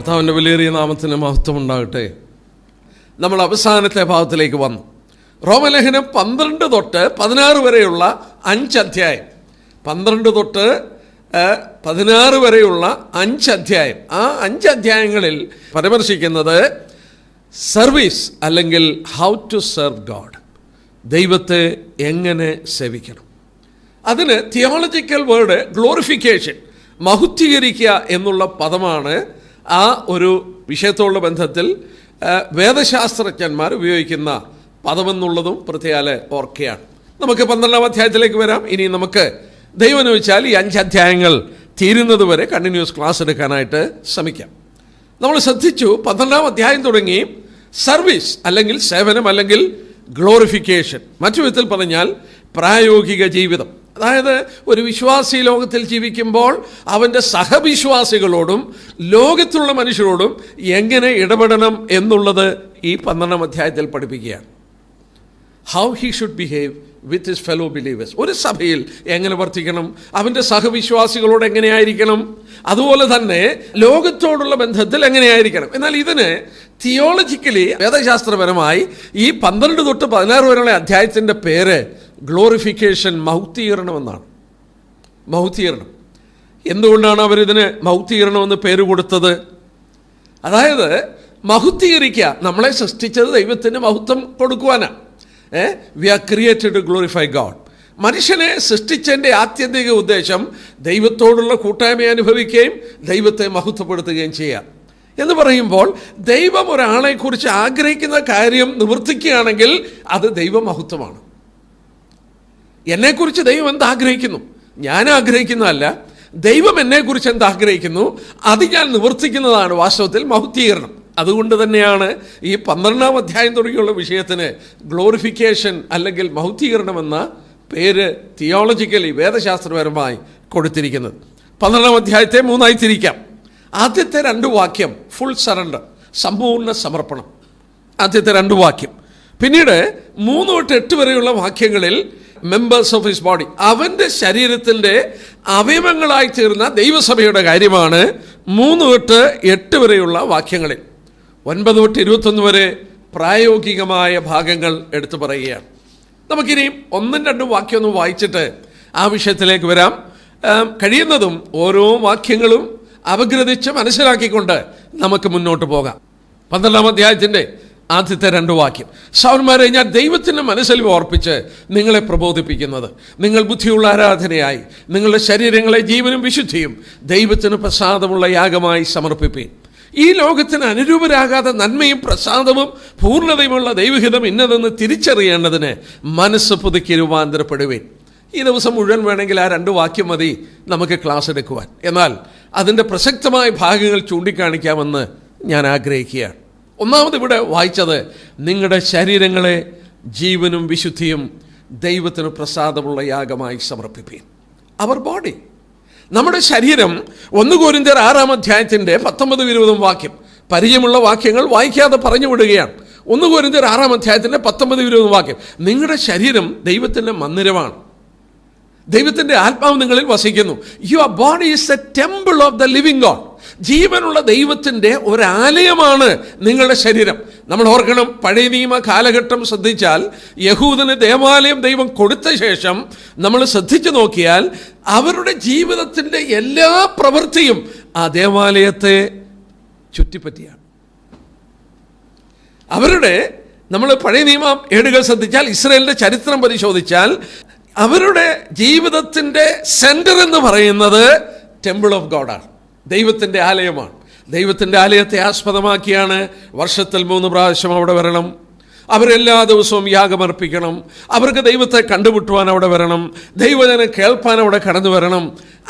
കർത്താവിൻ്റെ വിലയേറിയ നാമത്തിന് മഹത്വം ഉണ്ടാകട്ടെ. നമ്മൾ അവസാനത്തെ ഭാഗത്തിലേക്ക് വന്നു. റോമലേഖനം 12 തൊട്ട് 16 വരെയുള്ള 5 അധ്യായം, 12 തൊട്ട് 16 വരെയുള്ള 5 അധ്യായം, ആ 5 അധ്യായങ്ങളിൽ പരാമർശിക്കുന്നത് സർവീസ് അല്ലെങ്കിൽ ഹൗ ടു സെർവ് ഗോഡ്, ദൈവത്തെ എങ്ങനെ സേവിക്കണം. അതിന് തിയോളജിക്കൽ വേർഡ് ഗ്ലോറിഫിക്കേഷൻ, മഹത്വീകരിക്കുക എന്നുള്ള പദമാണ് ആ ഒരു വിഷയത്തോടുള്ള ബന്ധത്തിൽ വേദശാസ്ത്രജ്ഞന്മാർ ഉപയോഗിക്കുന്ന പദമെന്നുള്ളതും പ്രത്യേക ഓർക്കുകയാണ്. നമുക്ക് 12ാം അധ്യായത്തിലേക്ക് വരാം. ഇനി നമുക്ക് ദൈവം അനുവദിച്ചാൽ ഈ 5 അധ്യായങ്ങൾ തീരുന്നത് വരെ കണ്ടിന്യൂസ് ക്ലാസ് എടുക്കാനായിട്ട് ശ്രമിക്കാം. നമ്മൾ ശ്രദ്ധിച്ചു, 12ാം അധ്യായം തുടങ്ങി സർവീസ് അല്ലെങ്കിൽ സേവനം അല്ലെങ്കിൽ ഗ്ലോറിഫിക്കേഷൻ, മറ്റു വിധത്തിൽ പറഞ്ഞാൽ പ്രായോഗിക ജീവിതം. അതായത് ഒരു വിശ്വാസി ലോകത്തിൽ ജീവിക്കുമ്പോൾ അവൻ്റെ സഹവിശ്വാസികളോടും ലോകത്തുള്ള മനുഷ്യരോടും എങ്ങനെ ഇടപെടണം എന്നുള്ളത് ഈ 12ാം അധ്യായത്തിൽ പഠിപ്പിക്കുകയാണ്. How he should behave with his fellow believers. ഒരു സഭയിൽ എങ്ങനെ വർത്തിക്കണം, അവൻ്റെ സഹവിശ്വാസികളോട് എങ്ങനെയായിരിക്കണം, അതുപോലെ തന്നെ ലോകത്തോടുള്ള ബന്ധത്തിൽ എങ്ങനെയായിരിക്കണം. എന്നാൽ ഇതിന് തിയോളജിക്കലി വേദശാസ്ത്രപരമായി ഈ 12 തൊട്ട് 16 വരെയുള്ള അധ്യായത്തിൻ്റെ പേര് ഗ്ലോറിഫിക്കേഷൻ, മഹത്വീകരണം എന്നാണ്. മഹത്വീകരണം. എന്തുകൊണ്ടാണ് അവരിതിന് മഹത്വീകരണമെന്ന് പേര് കൊടുത്തത്? അതായത് മഹത്വീകരിക്കുക, നമ്മളെ സൃഷ്ടിച്ചത് ദൈവത്തിന് മഹത്വം കൊടുക്കുവാനാണ്. We are created to glorify God. മനുഷ്യനെ സൃഷ്ടിച്ചതിൻ്റെ ആത്യന്തിക ഉദ്ദേശം ദൈവത്തോടുള്ള കൂട്ടായ്മ അനുഭവിക്കുകയും ദൈവത്തെ മഹത്വപ്പെടുത്തുകയും ചെയ്യാം എന്ന് പറയുമ്പോൾ, ദൈവം ഒരാളെക്കുറിച്ച് ആഗ്രഹിക്കുന്ന കാര്യം നിവർത്തിക്കുകയാണെങ്കിൽ അത് ദൈവമഹത്വമാണ്. എന്നെക്കുറിച്ച് ദൈവം എന്താഗ്രഹിക്കുന്നു, ഞാൻ ആഗ്രഹിക്കുന്നതല്ല, ദൈവം എന്നെക്കുറിച്ച് എന്താഗ്രഹിക്കുന്നു അത് ഞാൻ നിവർത്തിക്കുന്നതാണ് വാസ്തവത്തിൽ മഹത്വീകരണം. അതുകൊണ്ട് തന്നെയാണ് ഈ 12ാം അധ്യായം തുടങ്ങിയുള്ള വിഷയത്തിന് ഗ്ലോറിഫിക്കേഷൻ അല്ലെങ്കിൽ മഹത്വീകരണം എന്ന പേര് തിയോളജിക്കലി വേദശാസ്ത്രപരമായി കൊടുത്തിരിക്കുന്നത്. 12ാം അധ്യായത്തെ 3ആയി തിരിക്കാം. ആദ്യത്തെ 2 വാക്യം ഫുൾ സറണ്ടർ, സമ്പൂർണ്ണ സമർപ്പണം, ആദ്യത്തെ 2 വാക്യം. പിന്നീട് 3 തൊട്ട് 8 വരെയുള്ള വാക്യങ്ങളിൽ മെമ്പേഴ്സ് ഓഫ് ഹിസ് ബോഡി, അവൻ്റെ ശരീരത്തിൻ്റെ അവയവങ്ങളായി തീർന്ന ദൈവസഭയുടെ കാര്യമാണ് 3 തൊട്ട് 8 വരെയുള്ള വാക്യങ്ങളിൽ. 9 തൊട്ട് 21 വരെ പ്രായോഗികമായ ഭാഗങ്ങൾ എടുത്തു പറയുകയാണ്. നമുക്കിനിയും 1-2 വാക്യം ഒന്ന് വായിച്ചിട്ട് ആ വിഷയത്തിലേക്ക് വരാം. കഴിയുന്നതും ഓരോ വാക്യങ്ങളും അപഗ്രഥിച്ച് മനസ്സിലാക്കിക്കൊണ്ട് നമുക്ക് മുന്നോട്ട് പോകാം. 12ാം അധ്യായത്തിൻ്റെ ആദ്യത്തെ 2 വാക്യം. സഹോദരന്മാരെ, ഞാൻ ദൈവത്തിൻ്റെ മനസ്സിൽ ഓർപ്പിച്ച് നിങ്ങളെ പ്രബോധിപ്പിക്കുന്നത്, നിങ്ങൾ ബുദ്ധിയുള്ള ആരാധനയായി നിങ്ങളുടെ ശരീരങ്ങളെ ജീവനും വിശുദ്ധിയും ദൈവത്തിന് പ്രസാദമുള്ള യാഗമായി സമർപ്പിപ്പീൻ. ഈ ലോകത്തിന് അനുരൂപരാകാതെ നന്മയും പ്രസാദവും പൂർണ്ണതയുമുള്ള ദൈവഹിതം ഇന്നതെന്ന് തിരിച്ചറിയേണ്ടതിന് മനസ്സ് പുതുക്കി രൂപാന്തരപ്പെടുവീൻ. ഈ ദിവസം മുഴുവൻ വേണമെങ്കിൽ ആ 2 വാക്യം മതി നമുക്ക് ക്ലാസ് എടുക്കുവാൻ. എന്നാൽ അതിൻ്റെ പ്രസക്തമായ ഭാഗങ്ങൾ ചൂണ്ടിക്കാണിക്കാമെന്ന് ഞാൻ ആഗ്രഹിക്കുകയാണ്. ഒന്നാമത് ഇവിടെ വായിച്ചത്, നിങ്ങളുടെ ശരീരങ്ങളെ ജീവനും വിശുദ്ധിയും ദൈവത്തിന് പ്രസാദമുള്ള യാഗമായി സമർപ്പിപ്പീൻ. അവർ ബോഡി, നമ്മുടെ ശരീരം 1 കൊരിന്ത്യർ 6-ാം അധ്യായത്തിൻ്റെ 19-20 വാക്യം, പരിചയമുള്ള വാക്യങ്ങൾ വായിക്കാതെ പറഞ്ഞു വിടുകയാണ്. 1 കൊരിന്ത്യർ 6-ാം അധ്യായത്തിൻ്റെ 19-20 വാക്യം. നിങ്ങളുടെ ശരീരം ദൈവത്തിൻ്റെ മന്ദിരമാണ്, ദൈവത്തിൻ്റെ ആത്മാവ് നിങ്ങളിൽ വസിക്കുന്നു. Your body is a temple of the living God. ജീവനുള്ള ദൈവത്തിൻ്റെ ഒരാലയമാണ് നിങ്ങളുടെ ശരീരം. നമ്മൾ ഓർക്കണം, പഴയ നിയമ കാലഘട്ടം ശ്രദ്ധിച്ചാൽ യഹൂദന് ദേവാലയം ദൈവം കൊടുത്ത ശേഷം നമ്മൾ ശ്രദ്ധിച്ചു നോക്കിയാൽ അവരുടെ ജീവിതത്തിൻ്റെ എല്ലാ പ്രവൃത്തിയും ആ ദേവാലയത്തെ ചുറ്റിപ്പറ്റിയാണ്. നമ്മൾ പഴയ നിയമ ഏടുകൾ ശ്രദ്ധിച്ചാൽ, ഇസ്രായേലിൻ്റെ ചരിത്രം പരിശോധിച്ചാൽ അവരുടെ ജീവിതത്തിൻ്റെ സെൻറ്റർ എന്ന് പറയുന്നത് ടെമ്പിൾ ഓഫ് ഗോഡാണ്, ദൈവത്തിൻ്റെ ആലയമാണ്. ദൈവത്തിൻ്റെ ആലയത്തെ ആസ്പദമാക്കിയാണ് വർഷത്തിൽ 3 പ്രാവശ്യം അവിടെ വരണം, അവരെല്ലാ ദിവസവും യാഗമർപ്പിക്കണം, അവർക്ക് ദൈവത്തെ കണ്ടുമുട്ടുവാൻ അവിടെ വരണം, ദൈവജനം കേൾപ്പാൻ അവിടെ കടന്നു വരണം.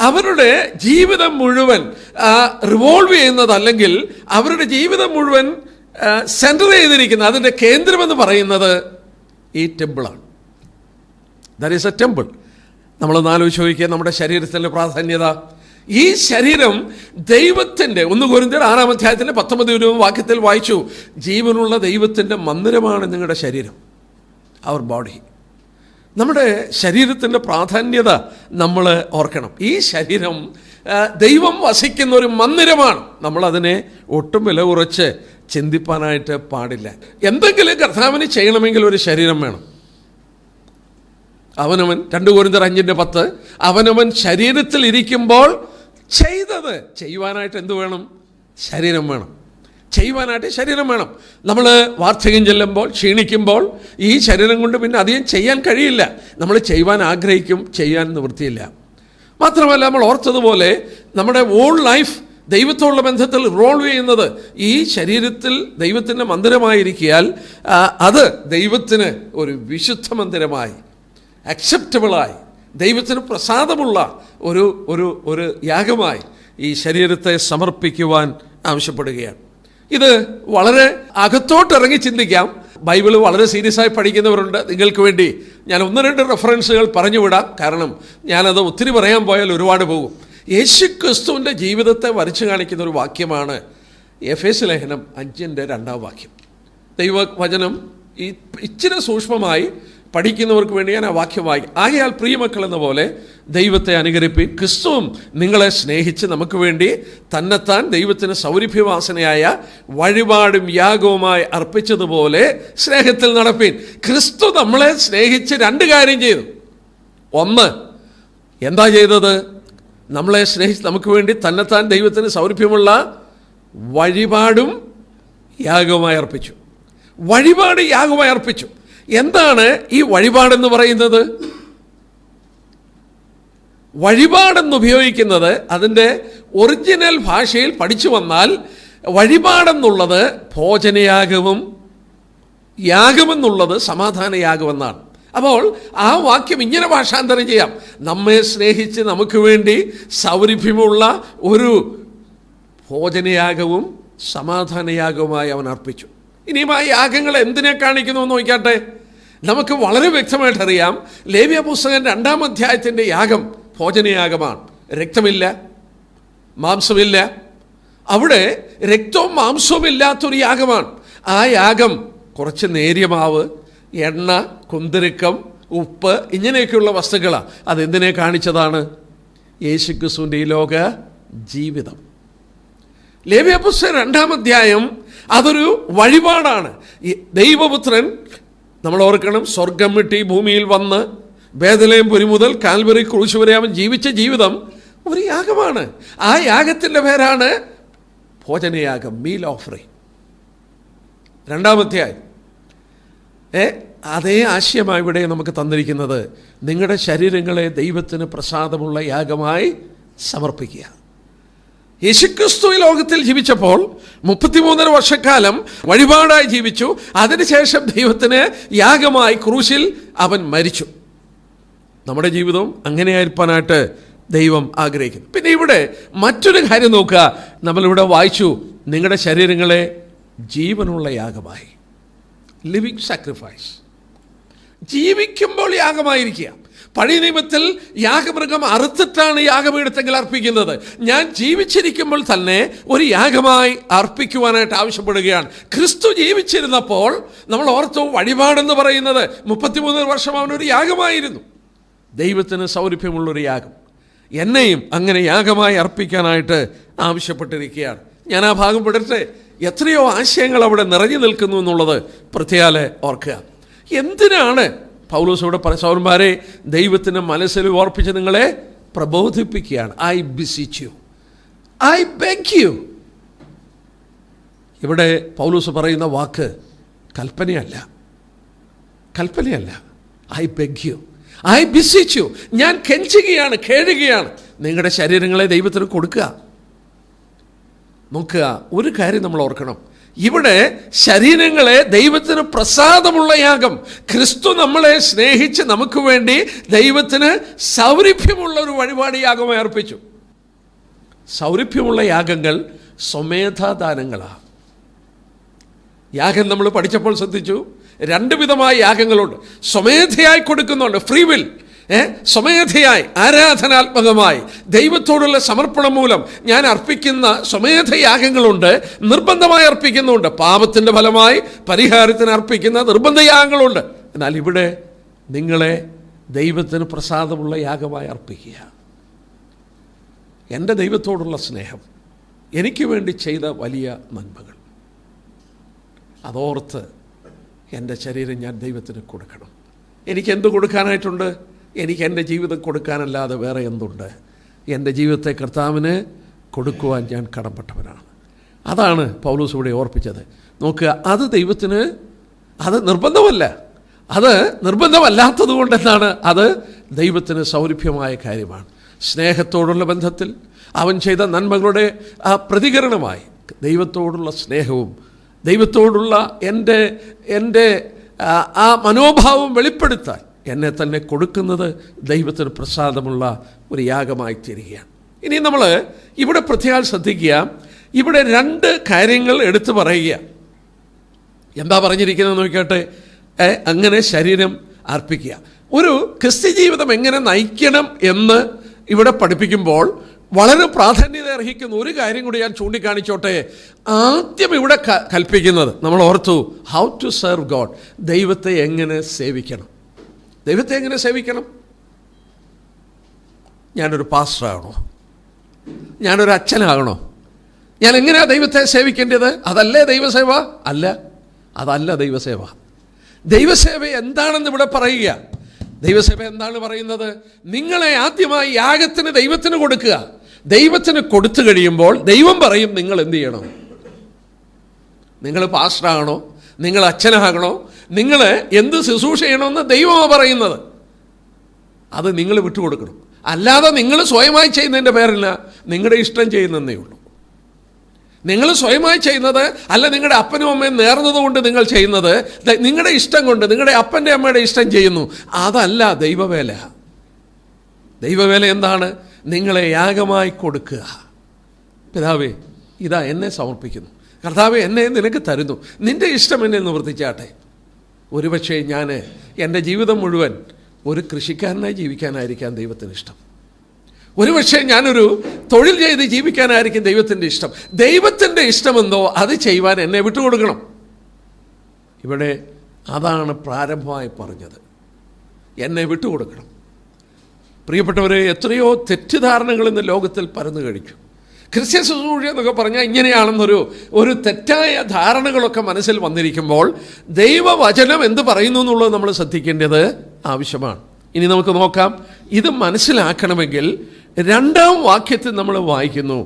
അവരുടെ ജീവിതം മുഴുവൻ റിവോൾവ് ചെയ്യുന്നതല്ലെങ്കിൽ അവരുടെ ജീവിതം മുഴുവൻ സെൻറ്റർ ചെയ്തിരിക്കുന്നത്, അതിൻ്റെ കേന്ദ്രമെന്ന് പറയുന്നത് ഈ ടെമ്പിളാണ്. That is a temple. നമ്മളൊന്ന് ആലോചിച്ച് നോക്കിയാൽ നമ്മുടെ ശരീരത്തിൻ്റെ പ്രാധാന്യത. ഈ ശരീരം ദൈവത്തിൻ്റെ, 1 കൊരിന്ത്യർ 6-ാം അധ്യായത്തിൻ്റെ 19-20 വാക്യത്തിൽ വായിച്ചു, ജീവനുള്ള ദൈവത്തിൻ്റെ മന്ദിരമാണ് നിങ്ങളുടെ ശരീരം, അവർ ബോഡി. നമ്മുടെ ശരീരത്തിൻ്റെ പ്രാധാന്യത നമ്മൾ ഓർക്കണം. ഈ ശരീരം ദൈവം വസിക്കുന്ന ഒരു മന്ദിരമാണ്. നമ്മളതിനെ ഒട്ടും വില കുറച്ച് ചിന്തിപ്പാനായിട്ട് പാടില്ല. എന്തെങ്കിലും കർത്താവിന് ചെയ്യണമെങ്കിൽ ഒരു ശരീരം വേണം. അവനവൻ 2 കൊരിന്ത്യർ 5:10 അവനവൻ ശരീരത്തിൽ ഇരിക്കുമ്പോൾ ചെയ്തത് ചെയ്യുവാനായിട്ട് എന്ത് വേണം? ശരീരം വേണം. ചെയ്യുവാനായിട്ട് ശരീരം വേണം. നമ്മൾ വാർദ്ധക്യം ചെല്ലുമ്പോൾ, ക്ഷീണിക്കുമ്പോൾ ഈ ശരീരം കൊണ്ട് പിന്നെ അധികം ചെയ്യാൻ കഴിയില്ല. നമ്മൾ ചെയ്യുവാൻ ആഗ്രഹിക്കും, ചെയ്യാൻ നിവൃത്തിയില്ല. മാത്രമല്ല, നമ്മൾ ഓർത്തതുപോലെ നമ്മുടെ ഓൾ ലൈഫ് ദൈവത്തോടുള്ള ബന്ധത്തിൽ റിവോൾവ് ചെയ്യുന്നത് ഈ ശരീരത്തിൽ ദൈവത്തിൻ്റെ മന്ദിരമായിരിക്കിയാൽ അത് ദൈവത്തിന് ഒരു വിശുദ്ധ മന്ദിരമായി, അക്സെപ്റ്റബിളായി, ദൈവത്തിന് പ്രസാദമുള്ള ഒരു യാഗമായി ഈ ശരീരത്തെ സമർപ്പിക്കുവാൻ ആവശ്യപ്പെടുകയാണ്. ഇത് വളരെ അകത്തോട്ടിറങ്ങി ചിന്തിക്കാം. ബൈബിൾ വളരെ സീരിയസ് ആയി പഠിക്കുന്നവരുണ്ട്. നിങ്ങൾക്ക് വേണ്ടി ഞാൻ 1-2 റെഫറൻസുകൾ പറഞ്ഞു വിടാം. കാരണം ഞാനത് ഒത്തിരി പറയാൻ പോയാൽ ഒരുപാട് പോകും. യേശുക്രിസ്തുവിൻ്റെ ജീവിതത്തെ വരച്ചു കാണിക്കുന്ന ഒരു വാക്യമാണ് എഫേസ്യ ലേഖനം 5:2 ദൈവവചനം ഈ ഇച്ചിരി സൂക്ഷ്മമായി പഠിക്കുന്നവർക്ക് വേണ്ടി ഞാൻ ആ വാക്യം വായിക്കും. ആകയാൽ പ്രിയമക്കൾ എന്ന പോലെ ദൈവത്തെ അനുകരിപ്പിൻ, ക്രിസ്തുവും നിങ്ങളെ സ്നേഹിച്ച് നമുക്ക് വേണ്ടി തന്നെത്താൻ ദൈവത്തിന് സൗരഭ്യവാസനയായ വഴിപാടും യാഗവുമായി അർപ്പിച്ചതുപോലെ സ്നേഹത്തിൽ നടപ്പിൻ. ക്രിസ്തു നമ്മളെ സ്നേഹിച്ച് 2 കാര്യം ചെയ്തു. ഒന്ന്, എന്താ ചെയ്തത്? നമ്മളെ സ്നേഹിച്ച് നമുക്ക് വേണ്ടി തന്നെത്താൻ ദൈവത്തിന് സൗരഭ്യമുള്ള വഴിപാടും യാഗവുമായി അർപ്പിച്ചു. വഴിപാട് യാഗവുമായി അർപ്പിച്ചു. എന്താണ് ഈ വഴിപാടെന്ന് പറയുന്നത്? വഴിപാടെന്ന് ഉപയോഗിക്കുന്നത് അതിൻ്റെ ഒറിജിനൽ ഭാഷയിൽ പഠിച്ചു വന്നാൽ വഴിപാടെന്നുള്ളത് ഭോജനയാഗവും യാഗമെന്നുള്ളത് സമാധാനയാഗമെന്നാണ്. അപ്പോൾ ആ വാക്യം ഇങ്ങനെ ഭാഷാന്തരം ചെയ്യാം: നമ്മെ സ്നേഹിച്ച് നമുക്ക് വേണ്ടി സൗരഭ്യമുള്ള ഒരു ഭോജനയാഗവും സമാധാനയാഗവുമായി അവൻ അർപ്പിച്ചു. ഇനിയും ആ യാഗങ്ങൾ എന്തിനെ കാണിക്കുന്നു എന്ന് നോക്കിയാട്ടെ. നമുക്ക് വളരെ വ്യക്തമായിട്ടറിയാം, ലേവ്യ പുസ്തകം 2-ാം അധ്യായത്തിൻ്റെ യാഗം ഭോജനയാഗമാണ്. രക്തമില്ല, മാംസമില്ല. അവിടെ രക്തവും മാംസവും ഇല്ലാത്തൊരു യാഗമാണ്. ആ യാഗം കുറച്ച് നേരിയ മാവ്, എണ്ണ, കുന്തിരിക്കം, ഉപ്പ്, ഇങ്ങനെയൊക്കെയുള്ള വസ്തുക്കളാണ്. അതെന്തിനെ കാണിച്ചതാണ്? യേശുക്രിസ്തുവിൻ്റെ ഈ ലോക ജീവിതം. ലേവ്യ പുസ്തകം 2-ാം അധ്യായം അതൊരു വഴിപാടാണ്. ദൈവപുത്രൻ, നമ്മൾ ഓർക്കണം, സ്വർഗം വിട്ട് ഭൂമിയിൽ വന്ന് ബേഥലേം പുരി മുതൽ കാൽവറി ക്രൂശ് വരെ അവൻ ജീവിച്ച ജീവിതം ഒരു യാഗമാണ്. ആ യാഗത്തിൻ്റെ പേരാണ് ഭോജനയാഗം, മീൽ ഓഫറിംഗ്. 2-ാം അധ്യായം അതേ ആശയമായി ഇവിടെ നമുക്ക് തന്നിരിക്കുന്നത്. നിങ്ങളുടെ ശരീരങ്ങളെ ദൈവത്തിന് പ്രസാദമുള്ള യാഗമായി സമർപ്പിക്കുക. യേശുക്രിസ്തു ഈ ലോകത്തിൽ ജീവിച്ചപ്പോൾ 33 വർഷക്കാലം വഴിപാടായി ജീവിച്ചു. അതിനുശേഷം ദൈവത്തിന് യാഗമായി ക്രൂശിൽ അവൻ മരിച്ചു. നമ്മുടെ ജീവിതവും അങ്ങനെയായിരിക്കാനായിട്ട് ദൈവം ആഗ്രഹിക്കുന്നു. പിന്നെ ഇവിടെ മറ്റൊരു കാര്യം നോക്കുക. നമ്മളിവിടെ വായിച്ചു, നിങ്ങളുടെ ശരീരങ്ങളെ ജീവനുള്ള യാഗമായി, ലിവിങ് സാക്രിഫൈസ്. ജീവിക്കുമ്പോൾ യാഗമായിരിക്കുക. പഴയ നിയമത്തിൽ യാഗമൃഗം അറുത്തിട്ടാണ് യാഗപീഠത്തിൽ അർപ്പിക്കുന്നത്. ഞാൻ ജീവിച്ചിരിക്കുമ്പോൾ തന്നെ ഒരു യാഗമായി അർപ്പിക്കുവാനായിട്ട് ആവശ്യപ്പെടുകയാണ്. ക്രിസ്തു ജീവിച്ചിരുന്നപ്പോൾ നമ്മൾ ഓർത്തു, വഴിപാടെന്ന് പറയുന്നത് 33 വർഷം അവനൊരു യാഗമായിരുന്നു, ദൈവത്തിന് സൗരഭ്യമുള്ളൊരു യാഗം. എന്നെയും അങ്ങനെ യാഗമായി അർപ്പിക്കാനായിട്ട് ആവശ്യപ്പെട്ടിരിക്കുകയാണ്. ഞാൻ ആ ഭാഗം പെടട്ടെ. എത്രയോ ആശയങ്ങൾ അവിടെ നിറഞ്ഞു നിൽക്കുന്നു എന്നുള്ളത് പ്രത്യേകം ഓർക്കുക. എന്തിനാണ് പൗലോസോടെ സഹോദരന്മാരെ ദൈവത്തിൻ്റെ മനസ്സിൽ ഓർപ്പിച്ച് നിങ്ങളെ പ്രബോധിപ്പിക്കുകയാണ്. I beseech you, I beg you. ഇവിടെ പൗലോസ് പറയുന്ന വാക്ക് കൽപ്പനയല്ല. I beg you, I beseech you. ഞാൻ കെഞ്ചുകയാണ്, കേഴുകയാണ്. നിങ്ങളുടെ ശരീരങ്ങളെ ദൈവത്തിന് കൊടുക്കുക. നോക്കുക, ഒരു കാര്യം നമ്മൾ ഓർക്കണം. ഇവിടെ ശരീരങ്ങളെ ദൈവത്തിന് പ്രസാദമുള്ള യാഗം, ക്രിസ്തു നമ്മളെ സ്നേഹിച്ച് നമുക്ക് വേണ്ടി ദൈവത്തിന് സൗരഭ്യമുള്ള ഒരു വഴിപാട് യാഗമായി അർപ്പിച്ചു. സൗരഭ്യമുള്ള യാഗങ്ങൾ സ്വമേധാദാനങ്ങളാണ്. യാഗം നമ്മൾ പഠിച്ചപ്പോൾ ശ്രദ്ധിച്ചു, 2 വിധമായ യാഗങ്ങളുണ്ട്. സ്വമേധയായി കൊടുക്കുന്നുണ്ട്, ഫ്രീ വിൽ. സ്വമേധയായി ആരാധനാത്മകമായി ദൈവത്തോടുള്ള സമർപ്പണം മൂലം ഞാൻ അർപ്പിക്കുന്ന സ്വമേധയാഗങ്ങളുണ്ട്, നിർബന്ധമായി അർപ്പിക്കുന്നുണ്ട്. പാപത്തിൻ്റെ ഫലമായി പരിഹാരത്തിന് അർപ്പിക്കുന്ന നിർബന്ധയാഗങ്ങളുണ്ട്. എന്നാൽ ഇവിടെ നിങ്ങളെ ദൈവത്തിന് പ്രസാദമുള്ള യാഗമായി അർപ്പിക്കുക. എൻ്റെ ദൈവത്തോടുള്ള സ്നേഹം, എനിക്ക് വേണ്ടി ചെയ്ത വലിയ നന്മകൾ, അതോർത്ത് എൻ്റെ ശരീരം ഞാൻ ദൈവത്തിന് കൊടുക്കണം. എനിക്കെന്ത് കൊടുക്കാനായിട്ടുണ്ട്? എനിക്ക് എൻ്റെ ജീവിതം കൊടുക്കാനല്ലാതെ വേറെ എന്തുണ്ട്? എൻ്റെ ജീവിതത്തെ കർത്താവിന് കൊടുക്കുവാൻ ഞാൻ കടപ്പെട്ടവനാണ്. അതാണ് പൗലോസ് ഇവിടെ ഓർപ്പിച്ചത്. നോക്കുക, അത് ദൈവത്തിന് അത് നിർബന്ധമല്ല. അത് നിർബന്ധമല്ലാത്തത് കൊണ്ടെന്താണ്? അത് ദൈവത്തിന് സൗരഭ്യമായ കാര്യമാണ്. സ്നേഹത്തോടുള്ള ബന്ധത്തിൽ അവൻ ചെയ്ത നന്മകളുടെ ആ പ്രതികരണമായി ദൈവത്തോടുള്ള സ്നേഹവും ദൈവത്തോടുള്ള എൻ്റെ ആ മനോഭാവം വെളിപ്പെടുത്താൻ എന്നെ തന്നെ കൊടുക്കുന്നത് ദൈവത്തിന് പ്രസാദമുള്ള ഒരു യാഗമായി തീരുകയാണ്. ഇനി നമ്മൾ ഇവിടെ പ്രത്യേകം ശ്രദ്ധിക്കുക. ഇവിടെ 2 കാര്യങ്ങൾ എടുത്തു പറയുക. എന്താ പറഞ്ഞിരിക്കുന്നത് നോക്കട്ടെ. അങ്ങനെ ശരീരം അർപ്പിക്കുക. ഒരു ക്രിസ്ത്യ ജീവിതം എങ്ങനെ നയിക്കണം എന്ന് ഇവിടെ പഠിപ്പിക്കുമ്പോൾ വളരെ പ്രാധാന്യത അർഹിക്കുന്ന ഒരു കാര്യം കൂടി ഞാൻ ചൂണ്ടിക്കാണിച്ചോട്ടെ. ആദ്യം ഇവിടെ കൽപ്പിക്കുന്നത് നമ്മൾ ഓർത്തു, ഹൗ ടു സെർവ് ഗോഡ്. ദൈവത്തെ എങ്ങനെ സേവിക്കണം? ദൈവത്തെ എങ്ങനെ സേവിക്കണം? ഞാനൊരു പാസ്റ്ററാകണോ? ഞാനൊരു അച്ഛനാകണോ? ഞാൻ എങ്ങനെയാണ് ദൈവത്തെ സേവിക്കേണ്ടത്? അതല്ലേ ദൈവസേവ? അല്ല, അതല്ല ദൈവസേവ. ദൈവസേവ എന്താണെന്ന് ഇവിടെ പറയുക. ദൈവസേവ എന്താണ് പറയുന്നത്? നിങ്ങളെ ആദ്യമായി യാഗത്തിന് ദൈവത്തിന് കൊടുക്കുക. ദൈവത്തിന് കൊടുത്തു കഴിയുമ്പോൾ ദൈവം പറയും നിങ്ങൾ എന്ത് ചെയ്യണം. നിങ്ങൾ പാസ്റ്ററാകണോ? നിങ്ങൾ അച്ഛനാകണോ? നിങ്ങൾ എന്ത് ശുശ്രൂഷ ചെയ്യണമെന്ന് ദൈവമാണ് പറയുന്നത്. അത് നിങ്ങൾ വിട്ടുകൊടുക്കണം. അല്ലാതെ നിങ്ങൾ സ്വയമായി ചെയ്യുന്നതിൻ്റെ പേരില്ല, നിങ്ങളുടെ ഇഷ്ടം ചെയ്യുന്നതേ ഉള്ളൂ. നിങ്ങൾ സ്വയമായി ചെയ്യുന്നത് അല്ല, നിങ്ങളുടെ അപ്പനും അമ്മയും നേർന്നതുകൊണ്ട് നിങ്ങൾ ചെയ്യുന്നത്, നിങ്ങളുടെ ഇഷ്ടം കൊണ്ട് നിങ്ങളുടെ അപ്പൻ്റെ അമ്മയുടെ ഇഷ്ടം ചെയ്യുന്നു. അതല്ല ദൈവവേല. ദൈവവേല എന്താണ്? നിങ്ങളെ യാഗമായി കൊടുക്കുക. പിതാവേ, ഇതാ എന്നെ സമർപ്പിക്കുന്നു. കർത്താവേ, എന്നെ നിനക്ക് തരുന്നു. നിൻ്റെ ഇഷ്ടം എന്നെ നിവർത്തിച്ചാട്ടെ. ഒരുപക്ഷെ ഞാൻ എൻ്റെ ജീവിതം മുഴുവൻ ഒരു കൃഷിക്കാരനായി ജീവിക്കാനായിരിക്കാം ദൈവത്തിന് ഇഷ്ടം. ഒരുപക്ഷെ ഞാനൊരു തൊഴിൽ ചെയ്ത് ജീവിക്കാനായിരിക്കും ദൈവത്തിൻ്റെ ഇഷ്ടം. ദൈവത്തിൻ്റെ ഇഷ്ടമെന്തോ അത് ചെയ്യുവാൻ എന്നെ വിട്ടുകൊടുക്കണം. ഇവിടെ അതാണ് പ്രാരംഭമായി പറഞ്ഞത്, എന്നെ വിട്ടുകൊടുക്കണം. പ്രിയപ്പെട്ടവരെ, എത്രയോ തെറ്റിദ്ധാരണകൾ ഇന്ന് ലോകത്തിൽ പരന്നു കഴിച്ചു. ക്രിസ്ത്യ ശുശ്രൂഷ എന്നൊക്കെ പറഞ്ഞാൽ ഇങ്ങനെയാണെന്നൊരു തെറ്റായ ധാരണകളൊക്കെ മനസ്സിൽ വന്നിരിക്കുമ്പോൾ ദൈവവചനം എന്ത് പറയുന്നു എന്നുള്ളത് നമ്മൾ ശ്രദ്ധിക്കേണ്ടത് ആവശ്യമാണ്. ഇനി നമുക്ക് നോക്കാം. ഇത് മനസ്സിലാക്കണമെങ്കിൽ 2-ാം വാക്യത്തിൽ നമ്മൾ വായിക്കുന്നു,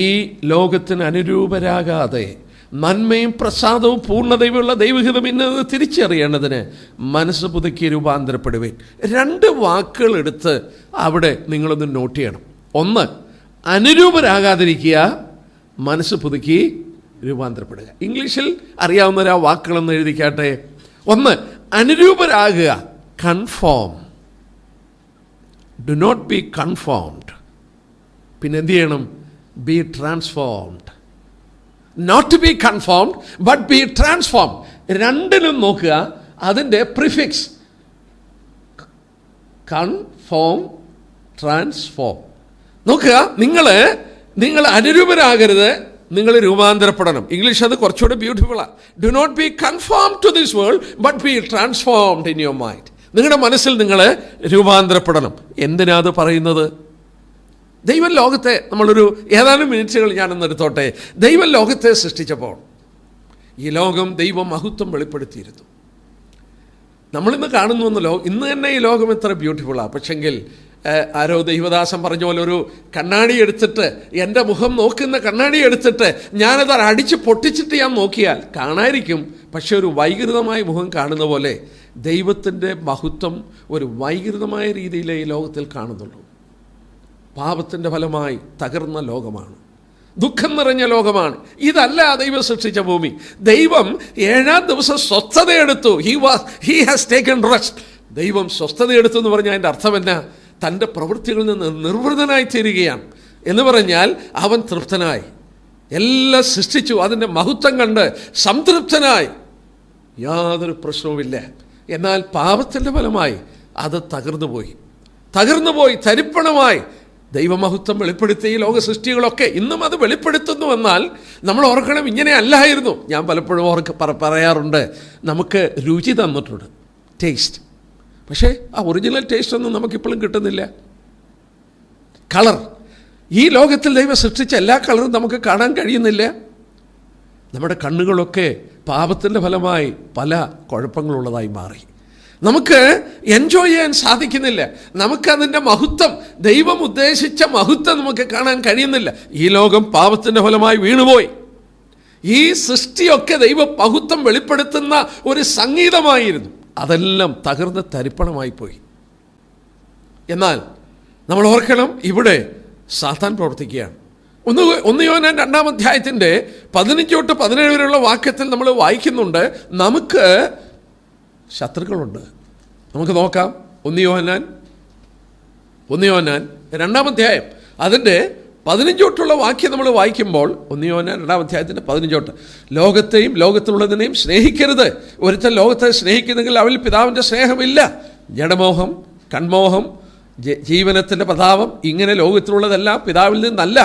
ഈ ലോകത്തിന് അനുരൂപരാകാതെ നന്മയും പ്രസാദവും പൂർണ്ണതയുമുള്ള ദൈവഹിതം ഇന്നത് തിരിച്ചറിയേണ്ടതിന് മനസ്സ് പുതുക്കി രൂപാന്തരപ്പെടുവേൻ. 2 വാക്കുകൾ എടുത്ത് അവിടെ നിങ്ങളൊന്ന് നോട്ട് ചെയ്യണം. 1, അനുരൂപരാകാതിരിക്കുക, മനസ്സ് പുതുക്കി രൂപാന്തരപ്പെടുക. ഇംഗ്ലീഷിൽ അറിയാവുന്ന ആ വാക്കുകളൊന്ന് എഴുതിക്കാട്ടെ. 1, അനുരൂപരാകുക, conform. Do not be conformed. പിന്നെ എന്ത് ചെയ്യണം? Be transformed. Not to be conformed but be transformed. 2നും നോക്കുക, അതിൻ്റെ പ്രിഫിക്സ് കൺഫോം, ട്രാൻസ്ഫോം. നോക്കുക, നിങ്ങൾ അനുരൂപരാകരുത്, നിങ്ങൾ രൂപാന്തരപ്പെടണം. ഇംഗ്ലീഷ് അത് കുറച്ചുകൂടെ ബ്യൂട്ടിഫുള്ളാണ്. Do not be conform to this world but be transformed in your mind. നിങ്ങളുടെ മനസ്സിൽ നിങ്ങൾ രൂപാന്തരപ്പെടണം. എന്തിനാ അത് പറയുന്നത്? ദൈവം ലോകത്തെ, നമ്മളൊരു ഏതാനും മിനിറ്റുകൾ ഞാനൊന്ന് എടുത്തോട്ടെ. ദൈവം ലോകത്തെ സൃഷ്ടിച്ചപ്പോൾ ഈ ലോകം ദൈവം മഹത്വം വെളിപ്പെടുത്തിയിരുന്നു. നമ്മളിന്ന് കാണുന്നു ഇന്ന് തന്നെ ഈ ലോകം എത്ര ബ്യൂട്ടിഫുള്ളാണ്. പക്ഷെങ്കിൽ ആരോ ദൈവദാസൻ പറഞ്ഞ പോലെ ഒരു കണ്ണാടി എടുത്തിട്ട്, എൻ്റെ മുഖം നോക്കുന്ന കണ്ണാടി എടുത്തിട്ട് ഞാനത് അടിച്ച് പൊട്ടിച്ചിട്ട് ഞാൻ നോക്കിയാൽ കാണാതിരിക്കും. പക്ഷെ ഒരു വൈകൃതമായ മുഖം കാണുന്ന പോലെ ദൈവത്തിൻ്റെ മഹത്വം ഒരു വൈകൃതമായ രീതിയിലേ ഈ ലോകത്തിൽ കാണുന്നുള്ളൂ. പാപത്തിൻ്റെ ഫലമായി തകർന്ന ലോകമാണ്, ദുഃഖം നിറഞ്ഞ ലോകമാണ്. ഇതല്ല ദൈവം സൃഷ്ടിച്ച ഭൂമി. ദൈവം 7-ാം ദിവസം സ്വസ്ഥതയെടുത്തു. He has taken rest. ദൈവം സ്വസ്ഥതയെടുത്തു എന്ന് പറഞ്ഞാൽ അതിൻ്റെ അർത്ഥം എന്നാ? തൻ്റെ പ്രവൃത്തികളിൽ നിന്ന് നിർവൃതനായി തീരുകയാണ് എന്ന് പറഞ്ഞാൽ അവൻ തൃപ്തനായി, എല്ലാം സൃഷ്ടിച്ചു, അതിൻ്റെ മഹത്വം കണ്ട് സംതൃപ്തനായി, യാതൊരു പ്രശ്നവുമില്ല. എന്നാൽ പാപത്തിൻ്റെ ഫലമായി അത് തകർന്നുപോയി തരിപ്പണമായി. ദൈവമഹത്വം വെളിപ്പെടുത്തിയ ഈ ലോക സൃഷ്ടികളൊക്കെ ഇന്നും അത് വെളിപ്പെടുത്തുന്നു. എന്നാൽ നമ്മൾ ഓർക്കണം, ഇങ്ങനെ അല്ലായിരുന്നു. ഞാൻ പലപ്പോഴും പറയാറുണ്ട്, നമുക്ക് രുചി തന്നിട്ടുണ്ട്, ടേസ്റ്റ്. പക്ഷേ ആ ഒറിജിനൽ ടേസ്റ്റ് ഒന്നും നമുക്കിപ്പോഴും കിട്ടുന്നില്ല. കളർ, ഈ ലോകത്തിൽ ദൈവം സൃഷ്ടിച്ച എല്ലാ കളറും നമുക്ക് കാണാൻ കഴിയുന്നില്ല. നമ്മുടെ കണ്ണുകളൊക്കെ പാപത്തിൻ്റെ ഫലമായി പല കുഴപ്പങ്ങളുള്ളതായി മാറി. നമുക്ക് എൻജോയ് ചെയ്യാൻ സാധിക്കുന്നില്ല. നമുക്കതിൻ്റെ മഹത്വം, ദൈവം ഉദ്ദേശിച്ച മഹത്വം നമുക്ക് കാണാൻ കഴിയുന്നില്ല. ഈ ലോകം പാപത്തിൻ്റെ ഫലമായി വീണുപോയി. ഈ സൃഷ്ടിയൊക്കെ ദൈവ മഹത്വം വെളിപ്പെടുത്തുന്ന ഒരു സംഗീതമായിരുന്നു. അതെല്ലാം തകർന്ന് തരിപ്പണമായി പോയി. എന്നാൽ നമ്മൾ ഓർക്കണം, ഇവിടെ സാത്താൻ പ്രവർത്തിക്കുകയാണ്. 1 യോഹന്നാൻ 2-ാം അധ്യായത്തിൻ്റെ 15-17 വരെയുള്ള വാക്യത്തിൽ നമ്മൾ വായിക്കുന്നുണ്ട്, നമുക്ക് ശത്രുക്കളുണ്ട്. നമുക്ക് നോക്കാം. 1 യോഹന്നാൻ 2-ാം അധ്യായം അതിൻ്റെ 15 വാക്യം നമ്മൾ വായിക്കുമ്പോൾ, 1 യോഹന്നാൻ 2-ാം അധ്യായത്തിൻ്റെ 15, ലോകത്തെയും ലോകത്തിലുള്ളതിനെയും സ്നേഹിക്കരുത്. ഒരുത്തൻ ലോകത്തെ സ്നേഹിക്കുന്നെങ്കിൽ അവൽ പിതാവിൻ്റെ സ്നേഹമില്ല. ജഡമോഹം, കൺമോഹം, ജീവനത്തിൻ്റെ പ്രതാപം, ഇങ്ങനെ ലോകത്തിലുള്ളതെല്ലാം പിതാവിൽ നിന്നല്ല,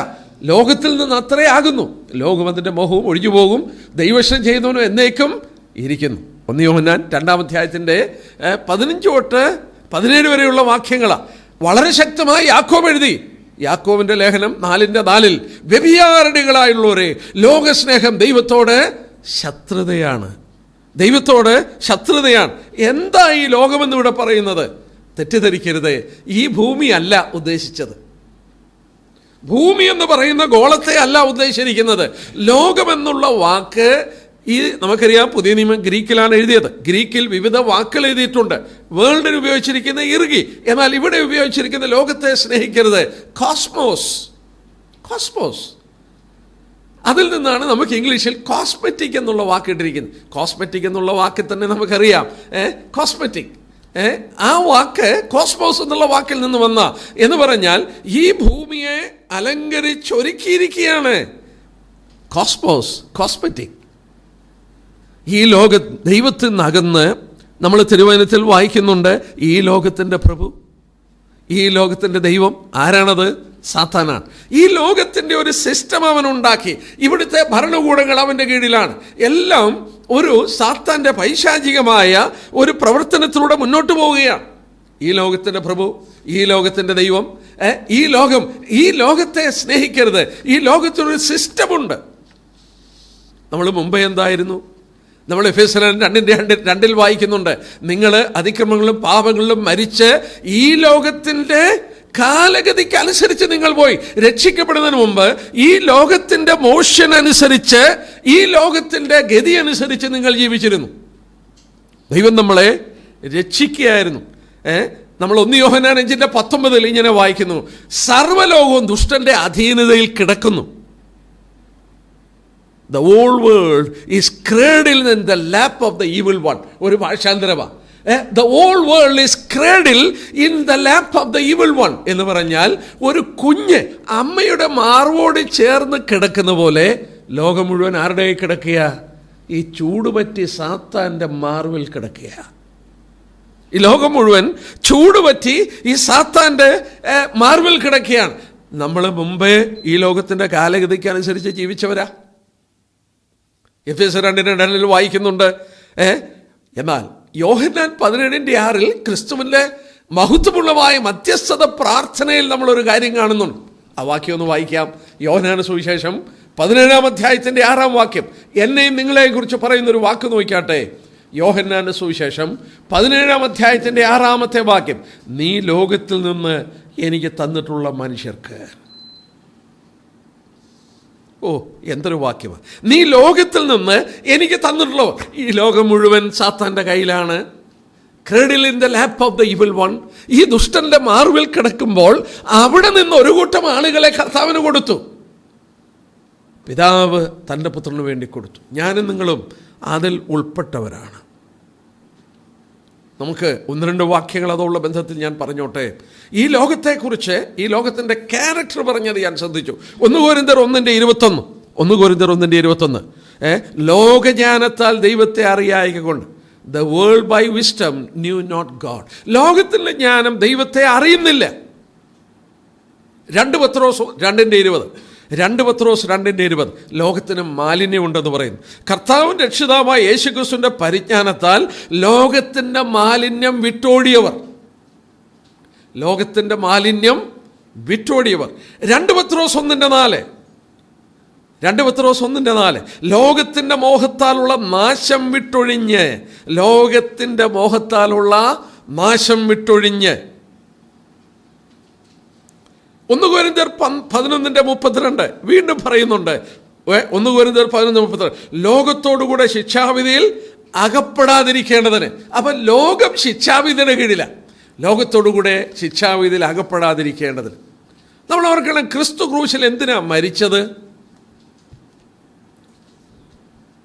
ലോകത്തിൽ നിന്ന് അത്രേ ആകുന്നു. ലോകം അതിൻ്റെ മോഹവും ഒഴിഞ്ഞു പോകും, ദൈവശം ചെയ്യുന്നവനും എന്നേക്കും ഇരിക്കുന്നു. 1 യോഹന്നാൻ 2-ാം അധ്യായത്തിൻ്റെ 15-17 വരെയുള്ള വാക്യങ്ങളാണ്. വളരെ ശക്തമായി യാക്കോബ് എഴുതി. യാക്കോബിൻ്റെ ലേഖനം 4:4, വ്യഭിചാരികളായുള്ളവരെ, ലോകസ്നേഹം ദൈവത്തോട് ശത്രുതയാണ്. ദൈവത്തോട് ശത്രുതയാണ്. എന്താ ഈ ലോകമെന്നിവിടെ പറയുന്നത്? തെറ്റിദ്ധരിക്കരുത്, ഈ ഭൂമിയല്ല ഉദ്ദേശിച്ചത്. ഭൂമി എന്ന് പറയുന്ന ഗോളത്തെ അല്ല ഉദ്ദേശിച്ചിരിക്കുന്നത്. ലോകമെന്നുള്ള വാക്ക് നമുക്കറിയാം, പുതിയ നിയമം ഗ്രീക്കിലാണ് എഴുതിയത്. ഗ്രീക്കിൽ വിവിധ വാക്കുകൾ എഴുതിയിട്ടുണ്ട്. വേൾഡിന് ഉപയോഗിച്ചിരിക്കുന്ന ഇറുകി, എന്നാൽ ഇവിടെ ഉപയോഗിച്ചിരിക്കുന്ന ലോകത്തെ സ്നേഹിക്കരുത്, കോസ്മോസ്. അതിൽ നിന്നാണ് നമുക്ക് ഇംഗ്ലീഷിൽ കോസ്മെറ്റിക് എന്നുള്ള വാക്ക് ഇട്ടിരിക്കുന്നത്. കോസ്മെറ്റിക് എന്നുള്ള വാക്കിൽ തന്നെ നമുക്കറിയാം കോസ്മെറ്റിക്, ആ വാക്ക് കോസ്മോസ് എന്നുള്ള വാക്കിൽ നിന്ന് വന്ന എന്ന് പറഞ്ഞാൽ ഈ ഭൂമിയെ അലങ്കരിച്ചൊരുക്കിയിരിക്കുകയാണ്. കോസ്മെറ്റിക്. ഈ ലോക ദൈവത്തിൽ നിന്നകന്ന് നമ്മൾ തിരുവചനത്തിൽ വായിക്കുന്നുണ്ട്, ഈ ലോകത്തിൻ്റെ പ്രഭു, ഈ ലോകത്തിൻ്റെ ദൈവം ആരാണത്? സാത്താനാണ്. ഈ ലോകത്തിൻ്റെ ഒരു സിസ്റ്റം അവൻ ഉണ്ടാക്കി. ഇവിടുത്തെ ഭരണകൂടങ്ങൾ അവൻ്റെ കീഴിലാണ്. എല്ലാം ഒരു സാത്താൻ്റെ പൈശാചികമായ ഒരു പ്രവർത്തനത്തിലൂടെ മുന്നോട്ട് പോവുകയാണ്. ഈ ലോകത്തിൻ്റെ പ്രഭു, ഈ ലോകത്തിൻ്റെ ദൈവം, ഈ ലോകത്തെ സ്നേഹിക്കരുത്. ഈ ലോകത്തിനൊരു സിസ്റ്റമുണ്ട്. നമ്മൾ മുമ്പേ എന്തായിരുന്നു? നമ്മൾ എഫേസ്യർ 2:2 വായിക്കുന്നുണ്ട്, നിങ്ങൾ അതിക്രമങ്ങളിലും പാപങ്ങളിലും മരിച്ച് ഈ ലോകത്തിൻ്റെ കാലഗതിക്ക് അനുസരിച്ച് നിങ്ങൾ പോയി. രക്ഷിക്കപ്പെടുന്നതിന് മുമ്പ് ഈ ലോകത്തിൻ്റെ മോഷൻ അനുസരിച്ച്, ഈ ലോകത്തിൻ്റെ ഗതി അനുസരിച്ച് നിങ്ങൾ ജീവിച്ചിരുന്നു. ദൈവം നമ്മളെ രക്ഷിക്കുകയായിരുന്നു. നമ്മൾ 1 യോഹന്നാൻ 5:19 ഇങ്ങനെ വായിക്കുന്നു, സർവ്വലോകവും ദുഷ്ടന്റെ അധീനതയിൽ കിടക്കുന്നു. The whole world is cradled in the lap of the evil one. ഒരു ഭാഷാന്തരമാണ്. The whole world is cradled in the lap of the evil one എന്ന് പറഞ്ഞാൽ ഒരു കുഞ്ഞ് അമ്മയുടെ മാർവോട് ചേർന്ന് കിടക്കുന്ന പോലെ ലോകം മുഴുവൻ ആരുടെ കിടക്കുക? ഈ ചൂടുപറ്റി സാത്താൻ്റെ മാർവിൽ കിടക്കുക. ഈ ലോകം മുഴുവൻ ചൂടുപറ്റി ഈ സാത്താൻ്റെ മാർവിൽ കിടക്കുകയാണ്. നമ്മൾ മുമ്പേ ഈ ലോകത്തിൻ്റെ കാലഗതിക്ക് അനുസരിച്ച് ജീവിച്ചവരാ. എഫേസ്യർ 2:2 വായിക്കുന്നുണ്ട്. എന്നാൽ യോഹന്നാൻ 17:6 ക്രിസ്തുവിൻ്റെ മഹത്വപൂർണമായ മധ്യസ്ഥത പ്രാർത്ഥനയിൽ നമ്മളൊരു കാര്യം കാണുന്നുണ്ട്. ആ വാക്യം ഒന്ന് വായിക്കാം. യോഹന്നാൻ സുവിശേഷം 17-ാം അധ്യായത്തിൻ്റെ 6-ാം വാക്യം എന്നെയും നിങ്ങളെയും കുറിച്ച് പറയുന്നൊരു വാക്ക് നോക്കിയാട്ടെ. യോഹന്നാന്റെ സുവിശേഷം 17-ാം അധ്യായത്തിൻ്റെ 6-ാമത്തെ വാക്യം, നീ ലോകത്തിൽ നിന്ന് എനിക്ക് തന്നിട്ടുള്ള മനുഷ്യർക്ക്. ഓ, എന്തൊരു വാക്യമാണ്! നീ ലോകത്തിൽ നിന്ന് എനിക്ക് തന്നിട്ടുള്ളോ. ഈ ലോകം മുഴുവൻ സാത്താൻ്റെ കയ്യിലാണ്. Cradle in the lap of the evil one. ഈ ദുഷ്ടന്റെ മാർവിൽ കിടക്കുമ്പോൾ അവിടെ നിന്ന് ഒരു കൂട്ടം ആളുകളെ കർത്താവിന് കൊടുത്തു. പിതാവ് തൻ്റെ പുത്രന് വേണ്ടി കൊടുത്തു. ഞാനും നിങ്ങളും അതിൽ ഉൾപ്പെട്ടവരാണ്. നമുക്ക് 1-2 വാക്യങ്ങൾ അതുള്ള ബന്ധത്തിൽ ഞാൻ പറഞ്ഞോട്ടെ. ഈ ലോകത്തെക്കുറിച്ച്, ഈ ലോകത്തിൻ്റെ ക്യാരക്ടർ പറഞ്ഞത് ഞാൻ ശ്രദ്ധിച്ചു. 1 കൊരിന്ത്യർ 1:21 ലോകജ്ഞാനത്താൽ ദൈവത്തെ അറിയായിക കൊണ്ട്, the world by wisdom knew not God. ലോകത്തിൻ്റെ ജ്ഞാനം ദൈവത്തെ അറിയുന്നില്ല. 2 പത്രോസ് 2:20 ലോകത്തിന് മാലിന്യമുണ്ടെന്ന് പറയുന്നു. കർത്താവും രക്ഷിതാവായ യേശുക്രിസ്തുവിൻ്റെ പരിജ്ഞാനത്താൽ ലോകത്തിൻ്റെ മാലിന്യം വിട്ടോടിയവർ. ലോകത്തിൻ്റെ മാലിന്യം വിറ്റോടിയവർ. 2 പത്രോസ് 1:4, 2 പത്രോസ് 1:4, ലോകത്തിൻ്റെ മോഹത്താലുള്ള നാശം വിട്ടൊഴിഞ്ഞ്, ലോകത്തിൻ്റെ മോഹത്താലുള്ള നാശം വിട്ടൊഴിഞ്ഞ്. 1 കൊരിന്ത്യർ 11:32 വീണ്ടും പറയുന്നുണ്ട്. 1 കൊരിന്ത്യർ 11:32, ലോകത്തോടുകൂടെ ശിക്ഷാവിധിയിൽ അകപ്പെടാതിരിക്കേണ്ടതിന്. അപ്പം ലോകം ശിക്ഷാവിധിയുടെ കീഴിലാണ്. ലോകത്തോടുകൂടെ ശിക്ഷാവിധിയിൽ അകപ്പെടാതിരിക്കേണ്ടതിന്. നമ്മൾ ഓർക്കണം, ക്രിസ്തു ക്രൂശിൽ എന്തിനാ മരിച്ചത്?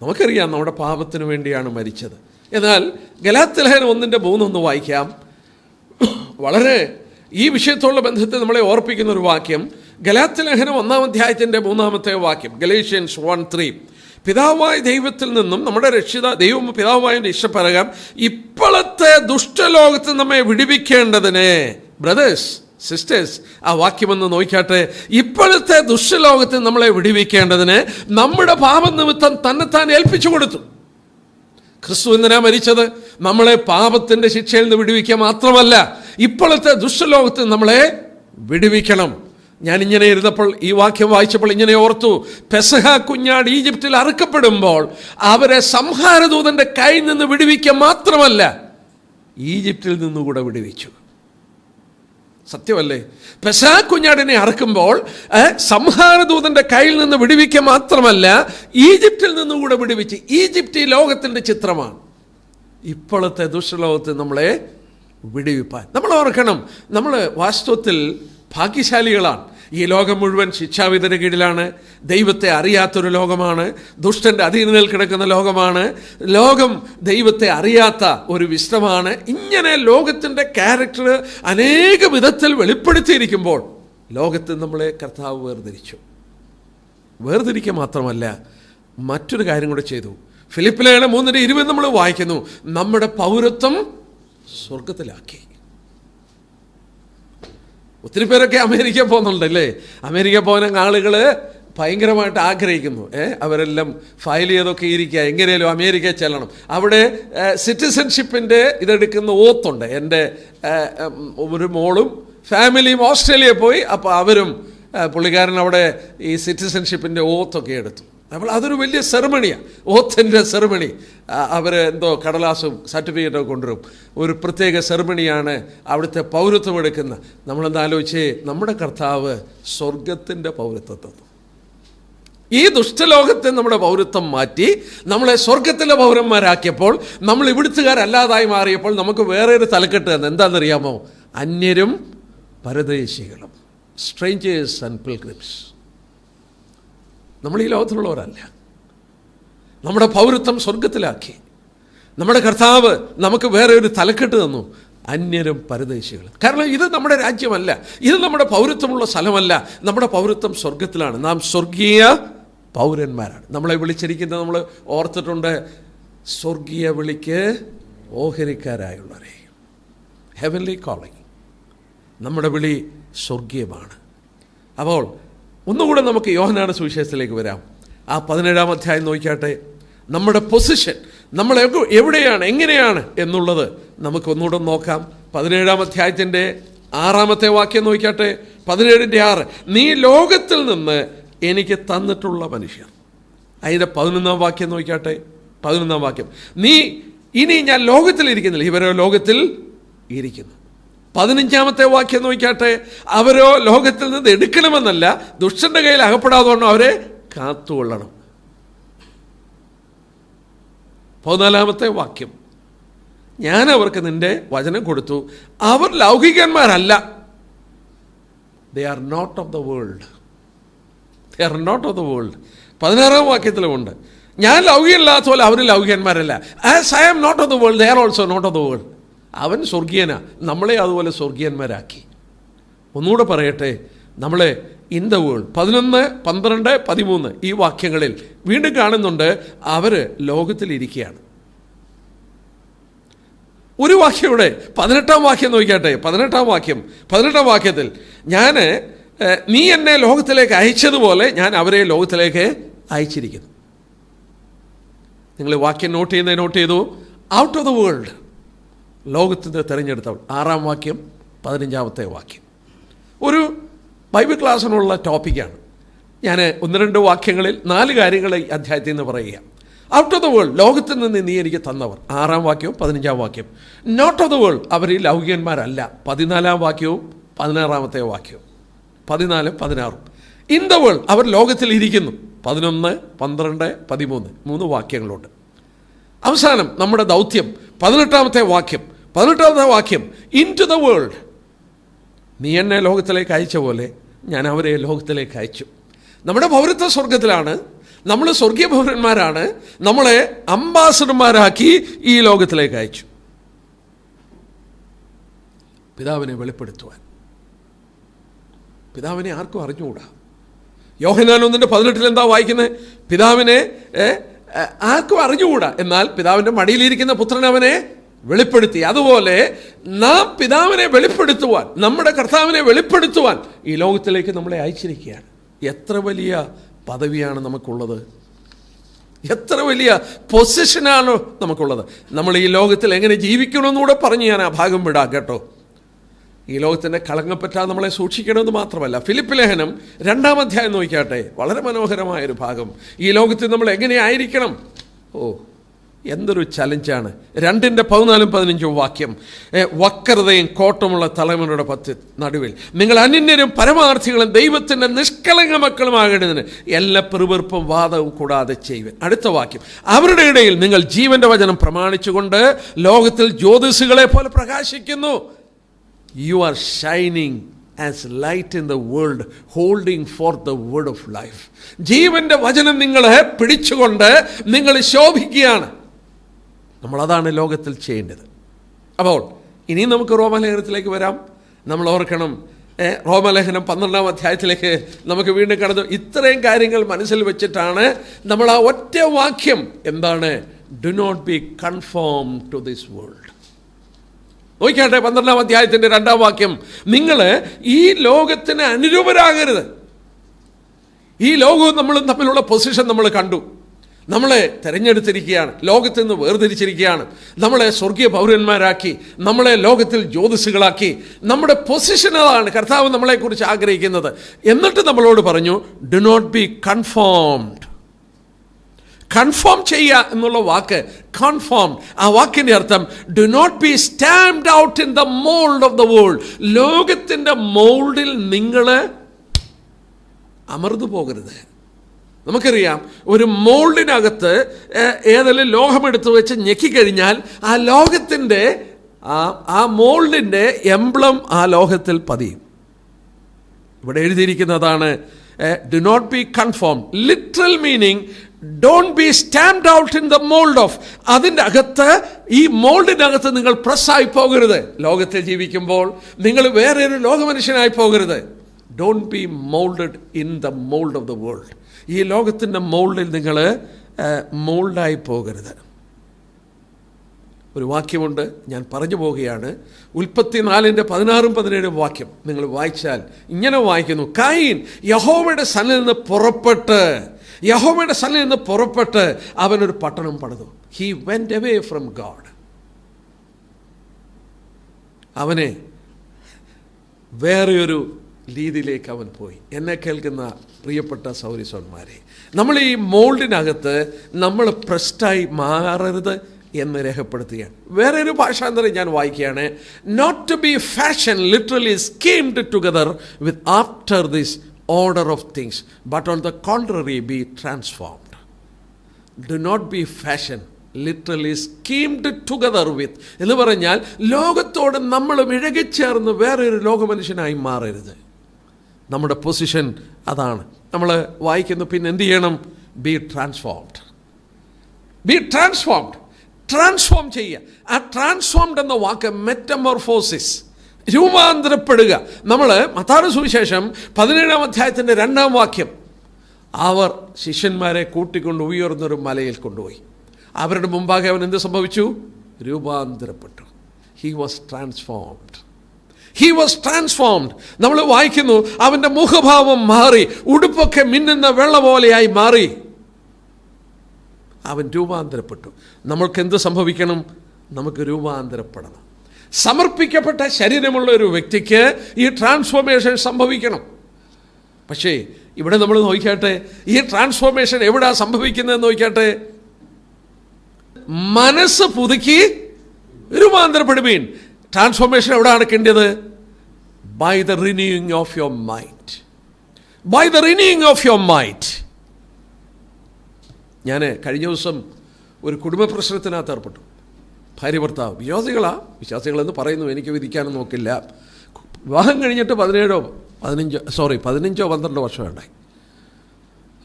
നമുക്കറിയാം നമ്മുടെ പാപത്തിന് വേണ്ടിയാണ് മരിച്ചത്. എന്നാൽ ഗലാത്യലേഖനം 1:3 വായിക്കാം. വളരെ ഈ വിഷയത്തോടുള്ള ബന്ധത്തിൽ നമ്മളെ ഓർപ്പിക്കുന്ന ഒരു വാക്യം, ഗലാത്യലേഖനം 1-ാം അധ്യായത്തിൻ്റെ 3-ാമത്തെ വാക്യം, ഗലേഷ്യൻസ് 1:3. പിതാവായ ദൈവത്തിൽ നിന്നും നമ്മുടെ ദൈവം പിതാവായ ഇഷ്ടപ്രകാരം ഇപ്പോഴത്തെ ദുഷ്ടലോകത്ത് നമ്മെ വിടുവിക്കേണ്ടതിന്. ബ്രദേഴ്സ്, സിസ്റ്റേഴ്സ്, ആ വാക്യമൊന്ന് നോക്കിയാട്ടെ. ഇപ്പോഴത്തെ ദുഷ്ടലോകത്ത് നമ്മളെ വിടുവിക്കേണ്ടതിന് നമ്മുടെ പാപനിമിത്തം തന്നെത്താൻ ഏൽപ്പിച്ചു കൊടുത്തു. ക്രിസ്തു എന്തിനാ മരിച്ചത്? നമ്മളെ പാപത്തിൻ്റെ ശിക്ഷയിൽ നിന്ന് വിടുവിക്കുക മാത്രമല്ല, ഇപ്പോഴത്തെ ദുഷ്ടലോകത്ത് നമ്മളെ വിടുവിക്കണം. ഞാനിങ്ങനെ ഇരുന്നപ്പോൾ ഈ വാക്യം വായിച്ചപ്പോൾ ഇങ്ങനെ ഓർത്തു, പെസഹ കുഞ്ഞാട് ഈജിപ്തിൽ അറുക്കപ്പെടുമ്പോൾ അവരെ സംഹാരദൂതന്റെ കയ്യിൽ നിന്ന് വിടുവിക്കുക മാത്രമല്ല, ഈജിപ്തിൽ നിന്നുകൂടെ വിടുവിച്ചു. സത്യമല്ലേ? പെസഹ കുഞ്ഞാടിനെ അറുക്കുമ്പോൾ സംഹാരദൂതന്റെ കയ്യിൽ നിന്ന് വിടുവിക്കുക മാത്രമല്ല, ഈജിപ്തിൽ നിന്നുകൂടെ വിടുവിച്ച്. ഈജിപ്റ്റ് ഈ ലോകത്തിൻ്റെ ചിത്രമാണ്. ഇപ്പോഴത്തെ ദുഷ്ടലോകത്ത് നമ്മളെ വിടുവിപ്പാൻ നമ്മൾ ഓർക്കണം, നമ്മൾ വാസ്തവത്തിൽ ഭാഗ്യശാലികളാണ്. ഈ ലോകം മുഴുവൻ ശിക്ഷാവിധിയുടെ കീഴിലാണ്. ദൈവത്തെ അറിയാത്തൊരു ലോകമാണ്. ദുഷ്ടൻ്റെ അധീനതയിൽ കിടക്കുന്ന ലോകമാണ്. ലോകം ദൈവത്തെ അറിയാത്ത ഒരു വിശ്വമാണ്. ഇങ്ങനെ ലോകത്തിൻ്റെ ക്യാരക്ടർ അനേക വിധത്തിൽ വെളിപ്പെടുത്തിയിരിക്കുമ്പോൾ ലോകത്ത് നമ്മളെ കർത്താവ് വേർതിരിക്കുക മാത്രമല്ല, മറ്റൊരു കാര്യം കൂടെ ചെയ്തു. ഫിലിപ്പിലേഖനം 3:20 നമ്മൾ വായിക്കുന്നു, നമ്മുടെ പൗരത്വം സ്വർഗത്തിലാക്കി. ഒത്തിരി പേരൊക്കെ അമേരിക്ക പോകുന്നുണ്ടല്ലേ? അമേരിക്ക പോകാൻ ആളുകൾ ഭയങ്കരമായിട്ട് ആഗ്രഹിക്കുന്നു. അവരെല്ലാം ഫയൽ ചെയ്തൊക്കെ ഇരിക്കുക, എങ്ങനെയാലും അമേരിക്ക ചെല്ലണം. അവിടെ സിറ്റിസൺഷിപ്പിൻ്റെ ഇതെടുക്കുന്ന ഓത്തുണ്ട്. എൻ്റെ ഒരു മോളും ഫാമിലിയും ഓസ്ട്രേലിയ പോയി. അപ്പോൾ അവരും പുള്ളിക്കാരൻ അവിടെ ഈ സിറ്റിസൺഷിപ്പിൻ്റെ ഓത്തൊക്കെ എടുത്തു. അപ്പോൾ അതൊരു വലിയ സെറമണിയാണ്, ഓത്തിൻ്റെ സെറമണി. അവർ എന്തോ കടലാസും സർട്ടിഫിക്കറ്റൊക്കെ കൊണ്ടുവരും. ഒരു പ്രത്യേക സെറമണിയാണ് അവിടുത്തെ പൗരത്വം എടുക്കുന്ന. നമ്മളെന്താ ആലോചിച്ച്, നമ്മുടെ കർത്താവ് സ്വർഗത്തിൻ്റെ പൗരത്വം തന്നു. ഈ ദുഷ്ടലോകത്തെ നമ്മുടെ പൗരത്വം മാറ്റി നമ്മളെ സ്വർഗത്തിലെ പൗരന്മാരാക്കിയപ്പോൾ, നമ്മൾ ഇവിടുത്തുകാരല്ലാതായി മാറിയപ്പോൾ നമുക്ക് വേറെ ഒരു തലക്കെട്ട് തന്നെ. എന്താണെന്നറിയാമോ? അന്യരും പരദേശികളും, സ്ട്രേഞ്ചേഴ്സ് ആൻഡ് പിൽഗ്രിംസ്. നമ്മൾ ഈ ലോകത്തിലുള്ളവരല്ല. നമ്മുടെ പൗരത്വം സ്വർഗത്തിലാക്കി. നമ്മുടെ കർത്താവ് നമുക്ക് വേറെ ഒരു തലക്കെട്ട് തന്നു, അന്യരും പരദേശികളും. കാരണം ഇത് നമ്മുടെ രാജ്യമല്ല, ഇത് നമ്മുടെ പൗരത്വമുള്ള സ്ഥലമല്ല. നമ്മുടെ പൗരത്വം സ്വർഗത്തിലാണ്. നാം സ്വർഗീയ പൗരന്മാരാണ്. നമ്മളെ വിളിച്ചിരിക്കുന്നത് നമ്മൾ ഓർത്തിട്ടുണ്ട്, സ്വർഗീയ വിളിക്ക് ഓഹരിക്കാരായുള്ളവരെ, ഹെവൻലി കോളിംഗ്. നമ്മുടെ വിളി സ്വർഗീയമാണ്. അപ്പോൾ ഒന്നുകൂടെ നമുക്ക് യോഹന്നാന്റെ സുവിശേഷത്തിലേക്ക് വരാം. ആ 17-ാം അധ്യായം നോക്കിയാട്ടെ. നമ്മുടെ പൊസിഷൻ, നമ്മൾ എവിടെയാണ്, എങ്ങനെയാണ് എന്നുള്ളത് നമുക്കൊന്നുകൂടെ നോക്കാം. 17-ാം അധ്യായത്തിൻ്റെ 6-ാമത്തെ വാക്യം നോക്കിയാട്ടെ. 17:6, നീ ലോകത്തിൽ നിന്ന് എനിക്ക് തന്നിട്ടുള്ള മനുഷ്യർ. അതിൻ്റെ 11-ാം വാക്യം നോക്കിയാട്ടെ. 11-ാം വാക്യം, നീ ഇനി ഞാൻ ലോകത്തിലിരിക്കുന്നില്ല, ഇവരോ ലോകത്തിൽ ഇരിക്കുന്നു. 15-ാമത്തെ വാക്യം നോക്കിയാട്ടെ. അവരോ ലോകത്തിൽ നിന്ന് എടുക്കണമെന്നല്ല, ദുഷ്ടന്റെ കയ്യിൽ അകപ്പെടാതെ അവരെ കാത്തുകൊള്ളണം. 14-ാമത്തെ വാക്യം, ഞാൻ അവർക്ക് നിന്റെ വചനം കൊടുത്തു, അവർ ലൗകികന്മാരല്ല. They are not of the world. They are not of the world. 16-ാം വാക്യത്തിലുമുണ്ട്, ഞാൻ ലൗകികനല്ലാത്ത പോലെ അവർ ലൗകികന്മാരല്ല. As I am not of the world, they are also not of the world. അവൻ സ്വർഗീയനാ, നമ്മളെ അതുപോലെ സ്വർഗീയന്മാരാക്കി. ഒന്നുകൂടെ പറയട്ടെ, നമ്മളെ ഇൻ ദ വേൾഡ്. 11, 12, 13 ഈ വാക്യങ്ങളിൽ വീണ്ടും കാണുന്നുണ്ട് അവർ ലോകത്തിലിരിക്കുകയാണ്. ഒരു വാക്യം ഇവിടെ 18-ാം വാക്യം നോക്കിയാട്ടെ. 18-ാം വാക്യത്തിൽ, നീ എന്നെ ലോകത്തിലേക്ക് അയച്ചതുപോലെ ഞാൻ അവരെ ലോകത്തിലേക്ക് അയച്ചിരിക്കുന്നു. നിങ്ങൾ വാക്യം നോട്ട് ചെയ്തു. ഔട്ട് ഓഫ് ദ വേൾഡ്, ലോകത്തിന് തിരഞ്ഞെടുത്തവൾ. 6-ാം വാക്യം, 15-ാമത്തെ വാക്യം. ഒരു ബൈബിൾ ക്ലാസ്സിനുള്ള ടോപ്പിക്കാണ്. ഞാൻ 1-2 വാക്യങ്ങളിൽ 4 കാര്യങ്ങൾ ഈ അധ്യായത്തിൽ നിന്ന് പറയുക. ഔട്ട് ഓഫ് ദ വേൾഡ്, ലോകത്തിൽ നിന്ന് നീ എനിക്ക് തന്നവർ, 6-ാം വാക്യവും 15-ാം വാക്യം. നോട്ട് ഓഫ് ദ വേൾഡ്, അവർ ഈ ലൗകികന്മാരല്ല, 14-ാം വാക്യവും 16-ാമത്തെ വാക്യവും, 14, 16. ഇൻ ദ വേൾഡ്, അവർ ലോകത്തിൽ ഇരിക്കുന്നു, 11, 12, 13, 3 വാക്യങ്ങളുണ്ട്. അവസാനം നമ്മുടെ ദൗത്യം 18-ാമത്തെ വാക്യം, ഇൻ ടു ദ വേൾഡ്, നീ എന്നെ ലോകത്തിലേക്ക് അയച്ച പോലെ ഞാൻ അവരെ ലോകത്തിലേക്ക് അയച്ചു. നമ്മുടെ പൗരത്വ സ്വർഗത്തിലാണ്, നമ്മൾ സ്വർഗീയ പൗരന്മാരാണ്, നമ്മളെ അംബാസഡർമാരാക്കി ഈ ലോകത്തിലേക്ക് അയച്ചു. പിതാവിനെ വെളിപ്പെടുത്തുവാൻ. പിതാവിനെ ആർക്കും അറിഞ്ഞുകൂടാ. യോഹന്നാൻ 1:18 എന്താ വായിക്കുന്നത്? പിതാവിനെ ആർക്കും അറിഞ്ഞുകൂടാ, എന്നാൽ പിതാവിൻ്റെ മടിയിലിരിക്കുന്ന പുത്രൻ അവനെ വെളിപ്പെടുത്തി. അതുപോലെ നാം പിതാവിനെ വെളിപ്പെടുത്തുവാൻ, നമ്മുടെ കർത്താവിനെ വെളിപ്പെടുത്തുവാൻ ഈ ലോകത്തിലേക്ക് നമ്മളെ അയച്ചിരിക്കുകയാണ്. എത്ര വലിയ പദവിയാണ് നമുക്കുള്ളത്, എത്ര വലിയ പൊസിഷനാണ് നമുക്കുള്ളത്. നമ്മൾ ഈ ലോകത്തിൽ എങ്ങനെ ജീവിക്കണമെന്നുകൂടെ പറഞ്ഞ് ഞാൻ ആ ഭാഗം വിടാം കേട്ടോ. ഈ ലോകത്തിൻ്റെ കളങ്കപ്പറ്റാതെ നമ്മളെ സൂക്ഷിക്കണമെന്ന് മാത്രമല്ല, ഫിലിപ്പ് ലേഖനം 2-ാം അധ്യായം നോക്കിയാട്ടെ, വളരെ മനോഹരമായൊരു ഭാഗം. ഈ ലോകത്തിൽ നമ്മൾ എങ്ങനെയായിരിക്കണം? എന്തൊരു ചലഞ്ചാണ്. 2:14-15 വാക്യം. വക്രതയും കോട്ടമുള്ള തലമുറയുടെ നടുവിൽ നിങ്ങൾ അന്യരും പരമാർത്ഥികളും ദൈവത്തിൻ്റെ നിഷ്കളങ്ക മക്കളുമാകേണ്ടതിന് എല്ലാ പെറുപെറുപ്പും വാദവും കൂടാതെ ചെയ്യുവാൻ. അടുത്ത വാക്യം, അവരുടെ ഇടയിൽ നിങ്ങൾ ജീവന്റെ വചനം പ്രമാണിച്ചുകൊണ്ട് ലോകത്തിൽ ജ്യോതിസുകളെ പോലെ പ്രകാശിക്കുന്നു. You are shining as light in the world, holding for the word of life. ജീവന്റെ വചനം നിങ്ങളെ പിടിച്ചുകൊണ്ട് നിങ്ങൾ ശോഭിക്കുകയാണ്. നമ്മളതാണ് ലോകത്തിൽ ചെയ്യേണ്ടത്. അപ്പോൾ ഇനി നമുക്ക് റോമാലേഖനത്തിലേക്ക് വരാം. നമ്മൾ ഓർക്കണം, റോമാലേഖനം 12-ാം അധ്യായത്തിലേക്ക് നമുക്ക് വീണ്ടും കടന്നു. ഇത്രയും കാര്യങ്ങൾ മനസ്സിൽ വെച്ചിട്ടാണ് നമ്മൾ ആ ഒറ്റ വാക്യം എന്താണ്? Do not be conform to this world. നോക്കിയാട്ടെ, 12-ാം അധ്യായത്തിൻ്റെ 2-ാം വാക്യം, നിങ്ങൾ ഈ ലോകത്തിന് അനുരൂപരാകരുത്. ഈ ലോകവും നമ്മളും തമ്മിലുള്ള പൊസിഷൻ നമ്മൾ കണ്ടു. നമ്മളെ തിരഞ്ഞെടുത്തിരിക്കുകയാണ്, ലോകത്തിൽ നിന്ന് വേർതിരിച്ചിരിക്കുകയാണ്, നമ്മളെ സ്വർഗീയ പൗരന്മാരാക്കി, നമ്മളെ ലോകത്തിൽ ജ്യോതിസുകളാക്കി. നമ്മുടെ പൊസിഷൻ അതാണ് കർത്താവ് നമ്മളെക്കുറിച്ച് ആഗ്രഹിക്കുന്നത്. എന്നിട്ട് നമ്മളോട് പറഞ്ഞു, do not be conformed. Conform ചെയ്യുക എന്നുള്ള വാക്ക്, കൺഫോം, ആ വാക്കിൻ്റെ അർത്ഥം do not be stamped out in the mould of the world. ലോകത്തിൻ്റെ മോൾഡിൽ നിങ്ങൾ അമർന്നു പോകരുത്. നമുക്കറിയാം, ഒരു മോൾഡിനകത്ത് ഏതെങ്കിലും ലോഹമെടുത്ത് വെച്ച് ഞെക്കിക്കഴിഞ്ഞാൽ ആ ലോകത്തിൻ്റെ ആ മോൾഡിൻ്റെ എംബ്ലം ആ ലോഹത്തിൽ പതിയും. ഇവിടെ എഴുതിയിരിക്കുന്നതാണ് do not be conform. Literal meaning don't be stamped out in the mould of. അതിൻ്റെ അകത്ത്, ഈ മോൾഡിനകത്ത് നിങ്ങൾ പ്രസ്സായി പോകരുത്. ലോകത്തിൽ ജീവിക്കുമ്പോൾ നിങ്ങൾ വേറെ ഒരു ലോകമനുഷ്യനായി പോകരുത്. Don't be moulded in the mould of the world. ഈ ലോകത്തിൻ്റെ മോൾഡിൽ നിങ്ങൾ മോൾഡായി പോകരുത്. ഒരു വാക്യമുണ്ട്, ഞാൻ പറഞ്ഞു പോവുകയാണ്. ഉൽപ്പത്തി 4:16-17 വാക്യം നിങ്ങൾ വായിച്ചാൽ ഇങ്ങനെ വായിക്കുന്നു, കയീൻ യഹോവയുടെ സന്നിധിയിൽ നിന്ന് പുറപ്പെട്ട് അവനൊരു പട്ടണം പണിതു. He went away from God. അവനെ വേറെയൊരു രീതിയിലേക്ക് അവൻ പോയി. എന്നെ കേൾക്കുന്ന പ്രിയപ്പെട്ട സൗരിസോന്മാരെ, നമ്മൾ ഈ മോൾഡിനകത്ത് നമ്മൾ പ്രസ്റ്റായി മാറരുത് എന്ന് രേഖപ്പെടുത്തുകയാണ്. വേറെ ഒരു ഭാഷാന്തരം ഞാൻ വായിക്കുകയാണ്. Not to be fashion literally schemed together with after this order of things, but on the contrary be transformed. Do not be fashion literally schemed together with എന്ന് പറഞ്ഞാൽ ലോകത്തോട് നമ്മൾ ഇഴകിച്ചേർന്ന് വേറെ ഒരു ലോകമനുഷ്യനായി മാറരുത്. നമ്മുടെ പൊസിഷൻ അതാണ്. നമ്മൾ വായിക്കുന്നു, പിന്നെ എന്ത് ചെയ്യണം? Be transformed. B transformed. Transform ചെയ്യുക. ആ ട്രാൻസ്ഫോംഡ് എന്ന വാക്ക് മെറ്റമോർഫോസിസ്, രൂപാന്തരപ്പെടുക. നമ്മൾ മത്തായിയുടെ സുവിശേഷം 17-ാം അധ്യായത്തിൻ്റെ 2-ാം വാക്യം, അവർ ശിഷ്യന്മാരെ കൂട്ടിക്കൊണ്ട് ഉയർന്നൊരു മലയിൽ കൊണ്ടുപോയി. അവരുടെ മുമ്പാകെ അവൻ എന്ത് സംഭവിച്ചു? രൂപാന്തരപ്പെട്ടു. He was transformed. He was transformed. നമ്മൾ വായിക്കുന്നു, അവൻ്റെ മുഖഭാവം മാറി, ഉടുപ്പൊക്കെ മിന്നുന്ന വെള്ള പോലെയായി മാറി. അവൻ രൂപാന്തരപ്പെട്ടു. നമ്മൾക്ക് എന്ത് സംഭവിക്കണം? നമുക്ക് രൂപാന്തരപ്പെടണം. സമർപ്പിക്കപ്പെട്ട ശരീരമുള്ള ഒരു വ്യക്തിക്ക് ഈ ട്രാൻസ്ഫോർമേഷൻ സംഭവിക്കണം. പക്ഷേ ഇവിടെ നമ്മൾ നോക്കിയാട്ടെ, ഈ ട്രാൻസ്ഫോർമേഷൻ എവിടാ സംഭവിക്കുന്നതെന്ന് നോക്കിയാട്ടെ. മനസ്സ് പുതുക്കി രൂപാന്തരപ്പെടുവീൻ. ട്രാൻസ്ഫോർമേഷൻ എവിടെ നടക്കേണ്ടത്? By the renewing of your mind. By the renewing of your mind. ഞാൻ കഴിഞ്ഞ ദിവസം ഒരു കുടുംബ പ്രശ്നത്തിനകത്ത് ഏർപ്പെട്ടു. ഭാര്യ ഭർത്താവ് വിശ്വാസികളെന്ന് പറയുന്നു, എനിക്ക് വിധിക്കാനും നോക്കില്ല. വിവാഹം കഴിഞ്ഞിട്ട് 15-12 വർഷം ഉണ്ടായി.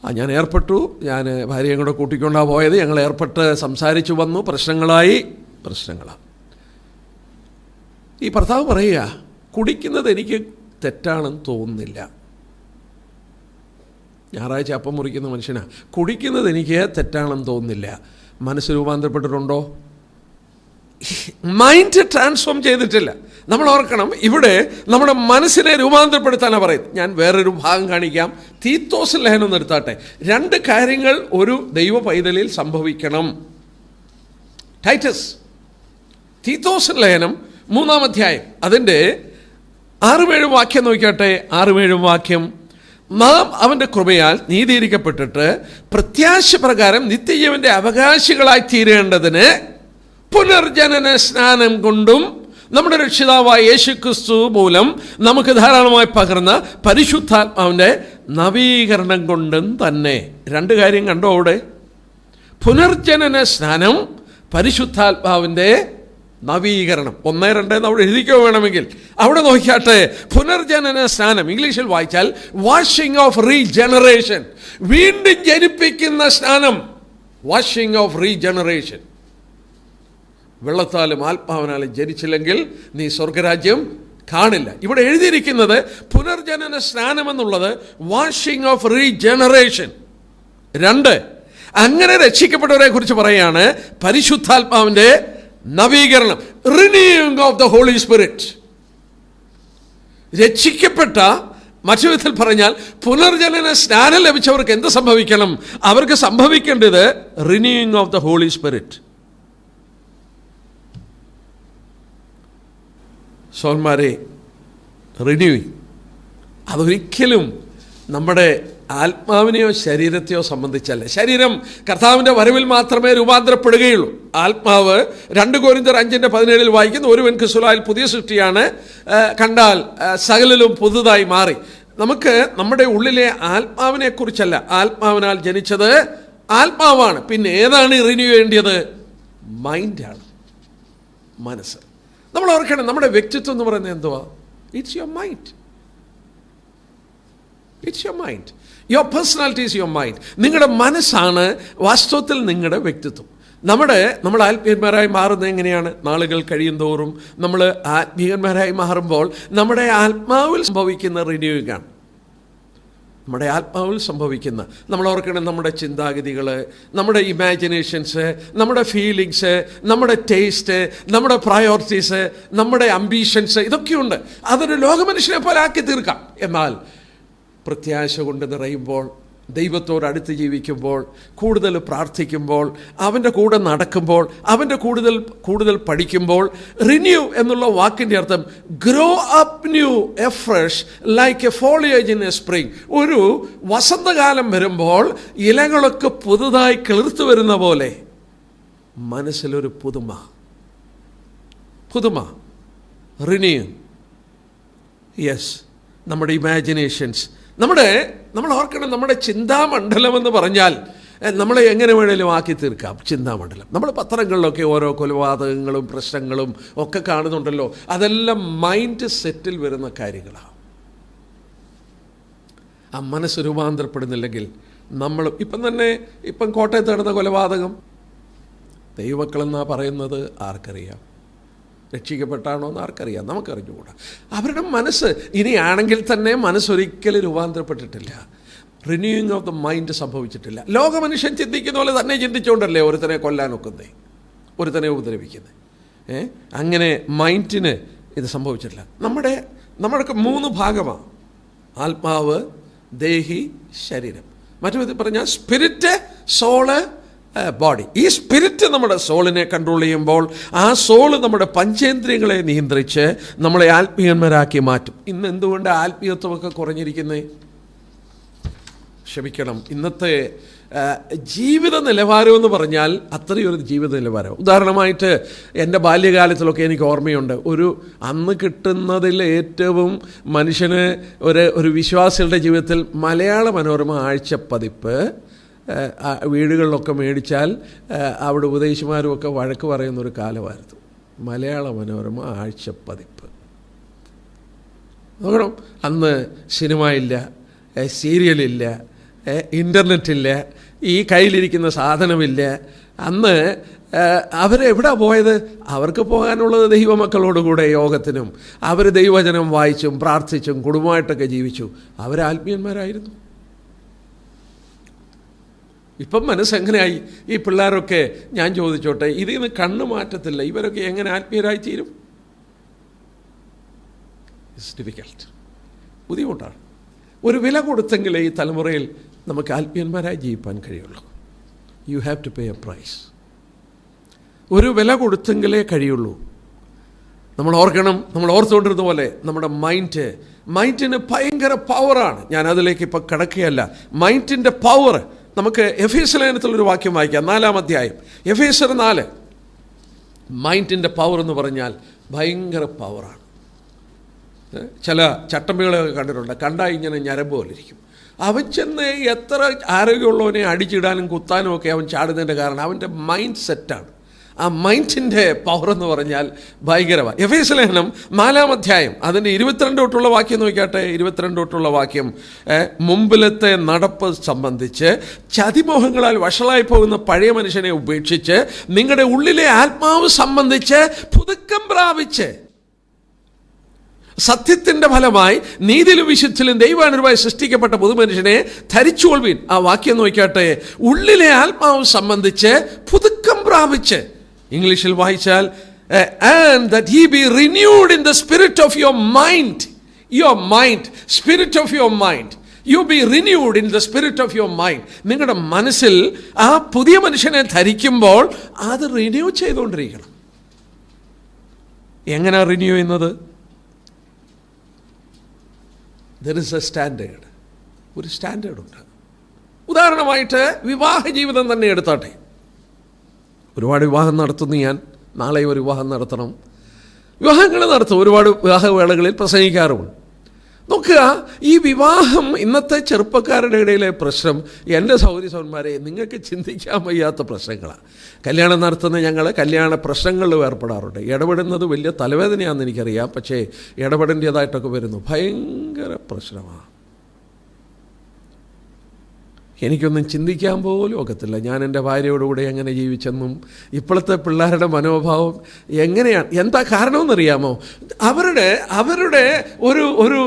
ഞാൻ ഏർപ്പെട്ടു. ഞാൻ ഭാര്യയും കൂടെ കൂട്ടിക്കൊണ്ടാണ് പോയത്. ഞങ്ങൾ ഏർപ്പെട്ട് സംസാരിച്ചു വന്നു. പ്രശ്നങ്ങളാണ്. ഈ ഭർത്താവ് പറയുക, കുടിക്കുന്നത് എനിക്ക് തെറ്റാണെന്ന് തോന്നുന്നില്ല. ഞായറാഴ്ച അപ്പം മുറിക്കുന്ന മനുഷ്യനാണ്. കുടിക്കുന്നത് എനിക്ക് തെറ്റാണെന്ന് തോന്നുന്നില്ല. മനസ്സ് രൂപാന്തരപ്പെട്ടിട്ടുണ്ടോ? മൈൻഡ് ട്രാൻസ്ഫോം ചെയ്തിട്ടില്ല. നമ്മൾ ഓർക്കണം, ഇവിടെ നമ്മുടെ മനസ്സിനെ രൂപാന്തരപ്പെടുത്താനാണ് പറയുന്നത്. ഞാൻ വേറൊരു ഭാഗം കാണിക്കാം. തീത്തോസ് ലേഖനം എടുത്താട്ടെ. 2 കാര്യങ്ങൾ ഒരു ദൈവ പൈതലിൽ സംഭവിക്കണം. ടൈറ്റസ് തീത്തോസ് ലേഖനം 3-ാം അധ്യായം അതിൻ്റെ 6-7 വാക്യം നോക്കിയാട്ടെ. 6-7 വാക്യം. നാം അവൻ്റെ കൃപയാൽ നീതീകരിക്കപ്പെട്ടിട്ട് പ്രത്യാശ പ്രകാരം നിത്യജീവന്റെ അവകാശികളായി തീരേണ്ടതിന് പുനർജനന സ്നാനം കൊണ്ടും നമ്മുടെ രക്ഷിതാവായ യേശുക്രിസ്തു മൂലം നമുക്ക് ധാരാളമായി പകർന്ന പരിശുദ്ധാത്മാവിൻ്റെ നവീകരണം കൊണ്ടും തന്നെ. 2 കാര്യം കണ്ടോ അവിടെ? പുനർജനന സ്നാനം, പരിശുദ്ധാത്മാവിൻ്റെ നവീകരണം. 1-2 അവിടെ എഴുതിക്കോ വേണമെങ്കിൽ. അവിടെ നോക്കിയാട്ടെ, പുനർജനന സ്നാനം ഇംഗ്ലീഷിൽ വായിച്ചാൽ വാഷിംഗ് ഓഫ് റീജനറേഷൻ, വീണ്ടും ജനിപ്പിക്കുന്ന സ്നാനം. Washing of regeneration. വെള്ളത്താലും ആത്മാവിനാലും ജനിച്ചില്ലെങ്കിൽ നീ സ്വർഗരാജ്യം കാണില്ല. ഇവിടെ എഴുതിയിരിക്കുന്നത് പുനർജനന സ്നാനം എന്നുള്ളത് വാഷിംഗ് ഓഫ് റീജനറേഷൻ. 2, അങ്ങനെ രക്ഷിക്കപ്പെട്ടവരെ കുറിച്ച് പറയാണ് പരിശുദ്ധാത്മാവിൻ്റെ നവീകരണം, renewing of the holy Spirit. രക്ഷിക്കപ്പെട്ട, മറ്റു വിധത്തിൽ പറഞ്ഞാൽ പുനർജനന സ്നാനം ലഭിച്ചവർക്ക് എന്ത് സംഭവിക്കണം? അവർക്ക് സംഭവിക്കേണ്ടത് renewing of the holy spirit. സോന്മാരെ, റിന്യൂയിങ് അതൊരിക്കലും നമ്മുടെ ആത്മാവിനെയോ ശരീരത്തെയോ സംബന്ധിച്ചല്ല. ശരീരം കർത്താവിൻ്റെ വരവിൽ മാത്രമേ രൂപാന്തരപ്പെടുകയുള്ളൂ. ആത്മാവ് 2 കൊരിന്ത്യർ 5:17 വായിക്കുന്നു, ഒരുവൻ ക്രിസ്തുവിൽ പുതിയ സൃഷ്ടിയാണ്, കണ്ടാൽ സകലരും പുതുതായി മാറി. നമുക്ക് നമ്മുടെ ഉള്ളിലെ ആത്മാവിനെ കുറിച്ചല്ല, ആത്മാവിനാൽ ജനിച്ചത് ആത്മാവാണ്. പിന്നെ ഏതാണ് റിന്യൂ ചെയ്യേണ്ടത്? മൈൻഡാണ്, മനസ്സ്. നമ്മൾ ഓർക്കണം, നമ്മുടെ വ്യക്തിത്വം എന്ന് പറയുന്നത് എന്തുവാ? It's your mind. It's your mind. Your personality is your mind. നിങ്ങളുടെ മനസ്സാണ് വാസ്തവത്തിൽ നിങ്ങളുടെ വ്യക്തിത്വം. നമ്മൾ ആത്മീയന്മാരായി മാറുന്നത് എങ്ങനെയാണ്? നാളുകൾ കഴിയും തോറും നമ്മൾ ആത്മീയന്മാരായി മാറുമ്പോൾ നമ്മുടെ ആത്മാവിൽ സംഭവിക്കുന്ന റിന്യൂയിങ് ആണ്. നമ്മുടെ ആത്മാവിൽ സംഭവിക്കുന്ന, നമ്മൾ ഓർക്കണം, നമ്മുടെ ചിന്താഗതികൾ, നമ്മുടെ ഇമാജിനേഷൻസ്, നമ്മുടെ ഫീലിങ്സ്, നമ്മുടെ ടേസ്റ്റ്, നമ്മുടെ പ്രയോറിറ്റീസ്, നമ്മുടെ അംബീഷൻസ്, ഇതൊക്കെയുണ്ട്. അതൊരു ലോകമനുഷ്യനെ പോലെ ആക്കി തീർക്കാം. എന്നാൽ പ്രത്യാശ കൊണ്ട് നിറയുമ്പോൾ, ദൈവത്തോട് അടുത്ത് ജീവിക്കുമ്പോൾ, കൂടുതൽ പ്രാർത്ഥിക്കുമ്പോൾ, അവൻ്റെ കൂടെ നടക്കുമ്പോൾ, അവൻ്റെ കൂടുതൽ പഠിക്കുമ്പോൾ, റിന്യൂ എന്നുള്ള വാക്കിൻ്റെ അർത്ഥം grow up new afresh like a foliage in a spring. ഒരു വസന്തകാലം വരുമ്പോൾ ഇലകളൊക്കെ പുതുതായി കിളിർത്തു വരുന്ന പോലെ മനസ്സിലൊരു പുതുമ, റിന്യൂ. യെസ്, നമ്മുടെ ഇമാജിനേഷൻസ്, നമ്മൾ ഓർക്കണം, നമ്മുടെ ചിന്താമണ്ഡലം എന്ന് പറഞ്ഞാൽ നമ്മളെ എങ്ങനെ വേണേലും ആക്കി തീർക്കാം. ചിന്താമണ്ഡലം, നമ്മൾ പത്രങ്ങളിലൊക്കെ ഓരോ കൊലപാതകങ്ങളും പ്രശ്നങ്ങളും ഒക്കെ കാണുന്നുണ്ടല്ലോ. അതെല്ലാം മൈൻഡ് സെറ്റിൽ വരുന്ന കാര്യങ്ങളാണ്. ആ മനസ്സ് രൂപാന്തരപ്പെടുന്നില്ലെങ്കിൽ നമ്മൾ ഇപ്പം കോട്ടയത്ത് നടന്ന കൊലപാതകം, ദൈവമക്കളെന്നാണ് പറയുന്നത്, ആർക്കറിയാം? രക്ഷിക്കപ്പെട്ടാണോ എന്ന് ആർക്കറിയാം? നമുക്കറിഞ്ഞുകൂടാ. അവരുടെ മനസ്സ് ഇനിയാണെങ്കിൽ തന്നെ മനസ്സൊരിക്കലും രൂപാന്തരപ്പെട്ടിട്ടില്ല. റിന്യൂയിങ് ഓഫ് ദ മൈൻഡ് സംഭവിച്ചിട്ടില്ല. ലോകമനുഷ്യൻ ചിന്തിക്കുന്ന പോലെ തന്നെ ചിന്തിച്ചുകൊണ്ടല്ലേ ഒരുത്തനെ കൊല്ലാനൊക്കുന്നേ, ഒരുത്തനെ ഉപദ്രവിക്കുന്നത്. അങ്ങനെ മൈൻഡിന് ഇത് സംഭവിച്ചിട്ടില്ല. നമ്മുടെ 3 ഭാഗമാണ്: ആത്മാവ്, ദേഹി, ശരീരം. മറ്റു വിധത്തിൽ പറഞ്ഞാൽ സ്പിരിറ്റ്, സോള്, ബോഡി. ഈ സ്പിരിറ്റ് നമ്മുടെ സോളിനെ കൺട്രോൾ ചെയ്യുമ്പോൾ ആ സോള് നമ്മുടെ പഞ്ചേന്ദ്രിയങ്ങളെ നിയന്ത്രിച്ച് നമ്മളെ ആത്മീയന്മാരാക്കി മാറ്റും. ഇന്ന് എന്തുകൊണ്ട് ആത്മീയത്വമൊക്കെ കുറഞ്ഞിരിക്കുന്നേ? ക്ഷമിക്കണം, ഇന്നത്തെ ജീവിത നിലവാരം എന്ന് പറഞ്ഞാൽ അത്രയൊരു ജീവിത നിലവാരം. ഉദാഹരണമായിട്ട് എൻ്റെ ബാല്യകാലത്തിലൊക്കെ എനിക്ക് ഓർമ്മയുണ്ട്, അന്ന് കിട്ടുന്നതിൽ ഏറ്റവും മനുഷ്യന് ഒരു വിശ്വാസികളുടെ ജീവിതത്തിൽ മലയാള മനോരമ ആഴ്ചപ്പതിപ്പ് വീടുകളിലൊക്കെ മേടിച്ചാൽ അവിടെ ഉപദേശിമാരുമൊക്കെ വഴക്ക് പറയുന്നൊരു കാലമായിരുന്നു. മലയാള മനോരമ ആഴ്ചപ്പതിപ്പ് നോക്കണം. അന്ന് സിനിമ ഇല്ല, സീരിയലില്ല, ഇൻ്റർനെറ്റില്ല, ഈ കയ്യിലിരിക്കുന്ന സാധനമില്ല. അന്ന് അവരെവിടെ പോയത്? അവർക്ക് പോകാനുള്ളത് ദൈവമക്കളോടുകൂടെ യോഗത്തിനും അവർ ദൈവവചനം വായിച്ചും പ്രാർത്ഥിച്ചും കുടുംബമായിട്ടൊക്കെ ജീവിച്ചു. അവരാത്മീയന്മാരായിരുന്നു. ഇപ്പം മനസ്സെങ്ങനെയായി? ഈ പിള്ളേരൊക്കെ ഞാൻ ചോദിച്ചോട്ടെ, ഇതിൽ നിന്ന് കണ്ണു മാറ്റത്തില്ല, ഇവരൊക്കെ എങ്ങനെ ആത്മീയരായി തീരും? ഇറ്റ്സ് ഡിഫിക്കൽട്ട്, ബുദ്ധിമുട്ടാണ്. ഒരു വില കൊടുത്തെങ്കിലേ ഈ തലമുറയിൽ നമുക്ക് ആത്മീയന്മാരായി ജീവിക്കാൻ കഴിയുള്ളൂ. You have to pay a price. ഒരു വില കൊടുത്തെങ്കിലേ കഴിയുള്ളൂ. നമ്മൾ ഓർക്കണം, നമ്മൾ ഓർത്തുകൊണ്ടിരുന്ന പോലെ നമ്മുടെ മൈൻഡിന് ഭയങ്കര പവറാണ്. ഞാൻ അതിലേക്ക് ഇപ്പം കിടക്കുകയല്ല. മൈൻഡിൻ്റെ പവർ നമുക്ക് എഫേസ്യർ ലേഖനത്തിലൊരു വാക്യം വായിക്കാം, 4-ാം അധ്യായം, എഫേസ്യർ 4. മൈൻഡിൻ്റെ പവർ എന്ന് പറഞ്ഞാൽ ഭയങ്കര പവറാണ്. ചില ചട്ടമ്പികളൊക്കെ കണ്ടിട്ടുണ്ട്, കണ്ടാൽ ഇങ്ങനെ ഞരമ്പ് പോലെ ഇരിക്കും. അവൻ ചെന്ന് എത്ര ആരോഗ്യമുള്ളവനെ അടിച്ചിടാനും കുത്താനും ഒക്കെ അവൻ ചാടുന്നതിൻ്റെ കാരണം അവൻ്റെ മൈൻഡ് സെറ്റാണ്. ആ മൈൻഡിൻ്റെ പവർ എന്ന് പറഞ്ഞാൽ ഭയങ്കരമാണ്. എഫേസ്യർ ലേഖനം 4-ാം അധ്യായം അതിൻ്റെ 22 തൊട്ടുള്ള വാക്യം നോക്കിയാട്ടെ. 22 തൊട്ടുള്ള വാക്യം, മുമ്പിലത്തെ നടപ്പ് സംബന്ധിച്ച് ചതിമോഹങ്ങളാൽ വഷളായി പോകുന്ന പഴയ മനുഷ്യനെ ഉപേക്ഷിച്ച് നിങ്ങളുടെ ഉള്ളിലെ ആത്മാവ് സംബന്ധിച്ച് പുതുക്കം പ്രാപിച്ച് സത്യത്തിൻ്റെ ഫലമായി നീതിയിലും വിശുദ്ധിയിലും ദൈവാനുരൂപമായി സൃഷ്ടിക്കപ്പെട്ട പുതുമനുഷ്യനെ ധരിച്ചുകൊള്ളുവിൻ. ആ വാക്യം നോക്കിയാട്ടെ. ഉള്ളിലെ ആത്മാവ് സംബന്ധിച്ച് പുതുക്കം പ്രാപിച്ച്, ഇംഗ്ലീഷിൽ വായിച്ചാൽ and that he be renewed in the spirit of your mind. Spirit of your mind. You be renewed in the spirit of your mind. നിങ്ങളുടെ മനസ്സിൽ ആ പുതിയ മനുഷ്യനെ ധരിക്കുമ്പോൾ അത് റിന്യൂ ചെയ്തുകൊണ്ടിരിക്കണം. എങ്ങനെയാണ് റിന്യൂ ചെയ്യുന്നത്? There is a standard. ഒരു സ്റ്റാൻഡേർഡുണ്ട്. ഉദാഹരണമായിട്ട് വിവാഹ ജീവിതം തന്നെ എടുത്താട്ടെ. ഒരുപാട് വിവാഹം നടത്തുന്നു ഞാൻ. നാളെ ഒരു വിവാഹം നടത്തണം. വിവാഹങ്ങൾ നടത്തും. ഒരുപാട് വിവാഹവേളകളിൽ പ്രസംഗിക്കാറുമുണ്ട്. നോക്കുക, ഈ വിവാഹം ഇന്നത്തെ ചെറുപ്പക്കാരുടെ ഇടയിലെ പ്രശ്നം, എൻ്റെ സഹോദരന്മാരെ, നിങ്ങൾക്ക് ചിന്തിക്കാൻ വയ്യാത്ത പ്രശ്നങ്ങളാണ്. കല്യാണം നടത്തുന്ന ഞങ്ങൾ കല്യാണ പ്രശ്നങ്ങളിൽ ഏർപ്പെടാറുണ്ട്. ഇടപെടുന്നത് വലിയ തലവേദനയാണെന്ന് എനിക്കറിയാം, പക്ഷേ ഇടപെടേണ്ടതായിട്ടൊക്കെ വരുന്നു. ഭയങ്കര പ്രശ്നമാണ്. എനിക്കൊന്നും ചിന്തിക്കാൻ പോലും ഒക്കത്തില്ല. ഞാൻ എൻ്റെ ഭാര്യയോടുകൂടെ എങ്ങനെ ജീവിച്ചെന്നും ഇപ്പോഴത്തെ പിള്ളേരുടെ മനോഭാവം എങ്ങനെയാണ്, എന്താ കാരണമെന്നറിയാമോ? അവരുടെ ഒരു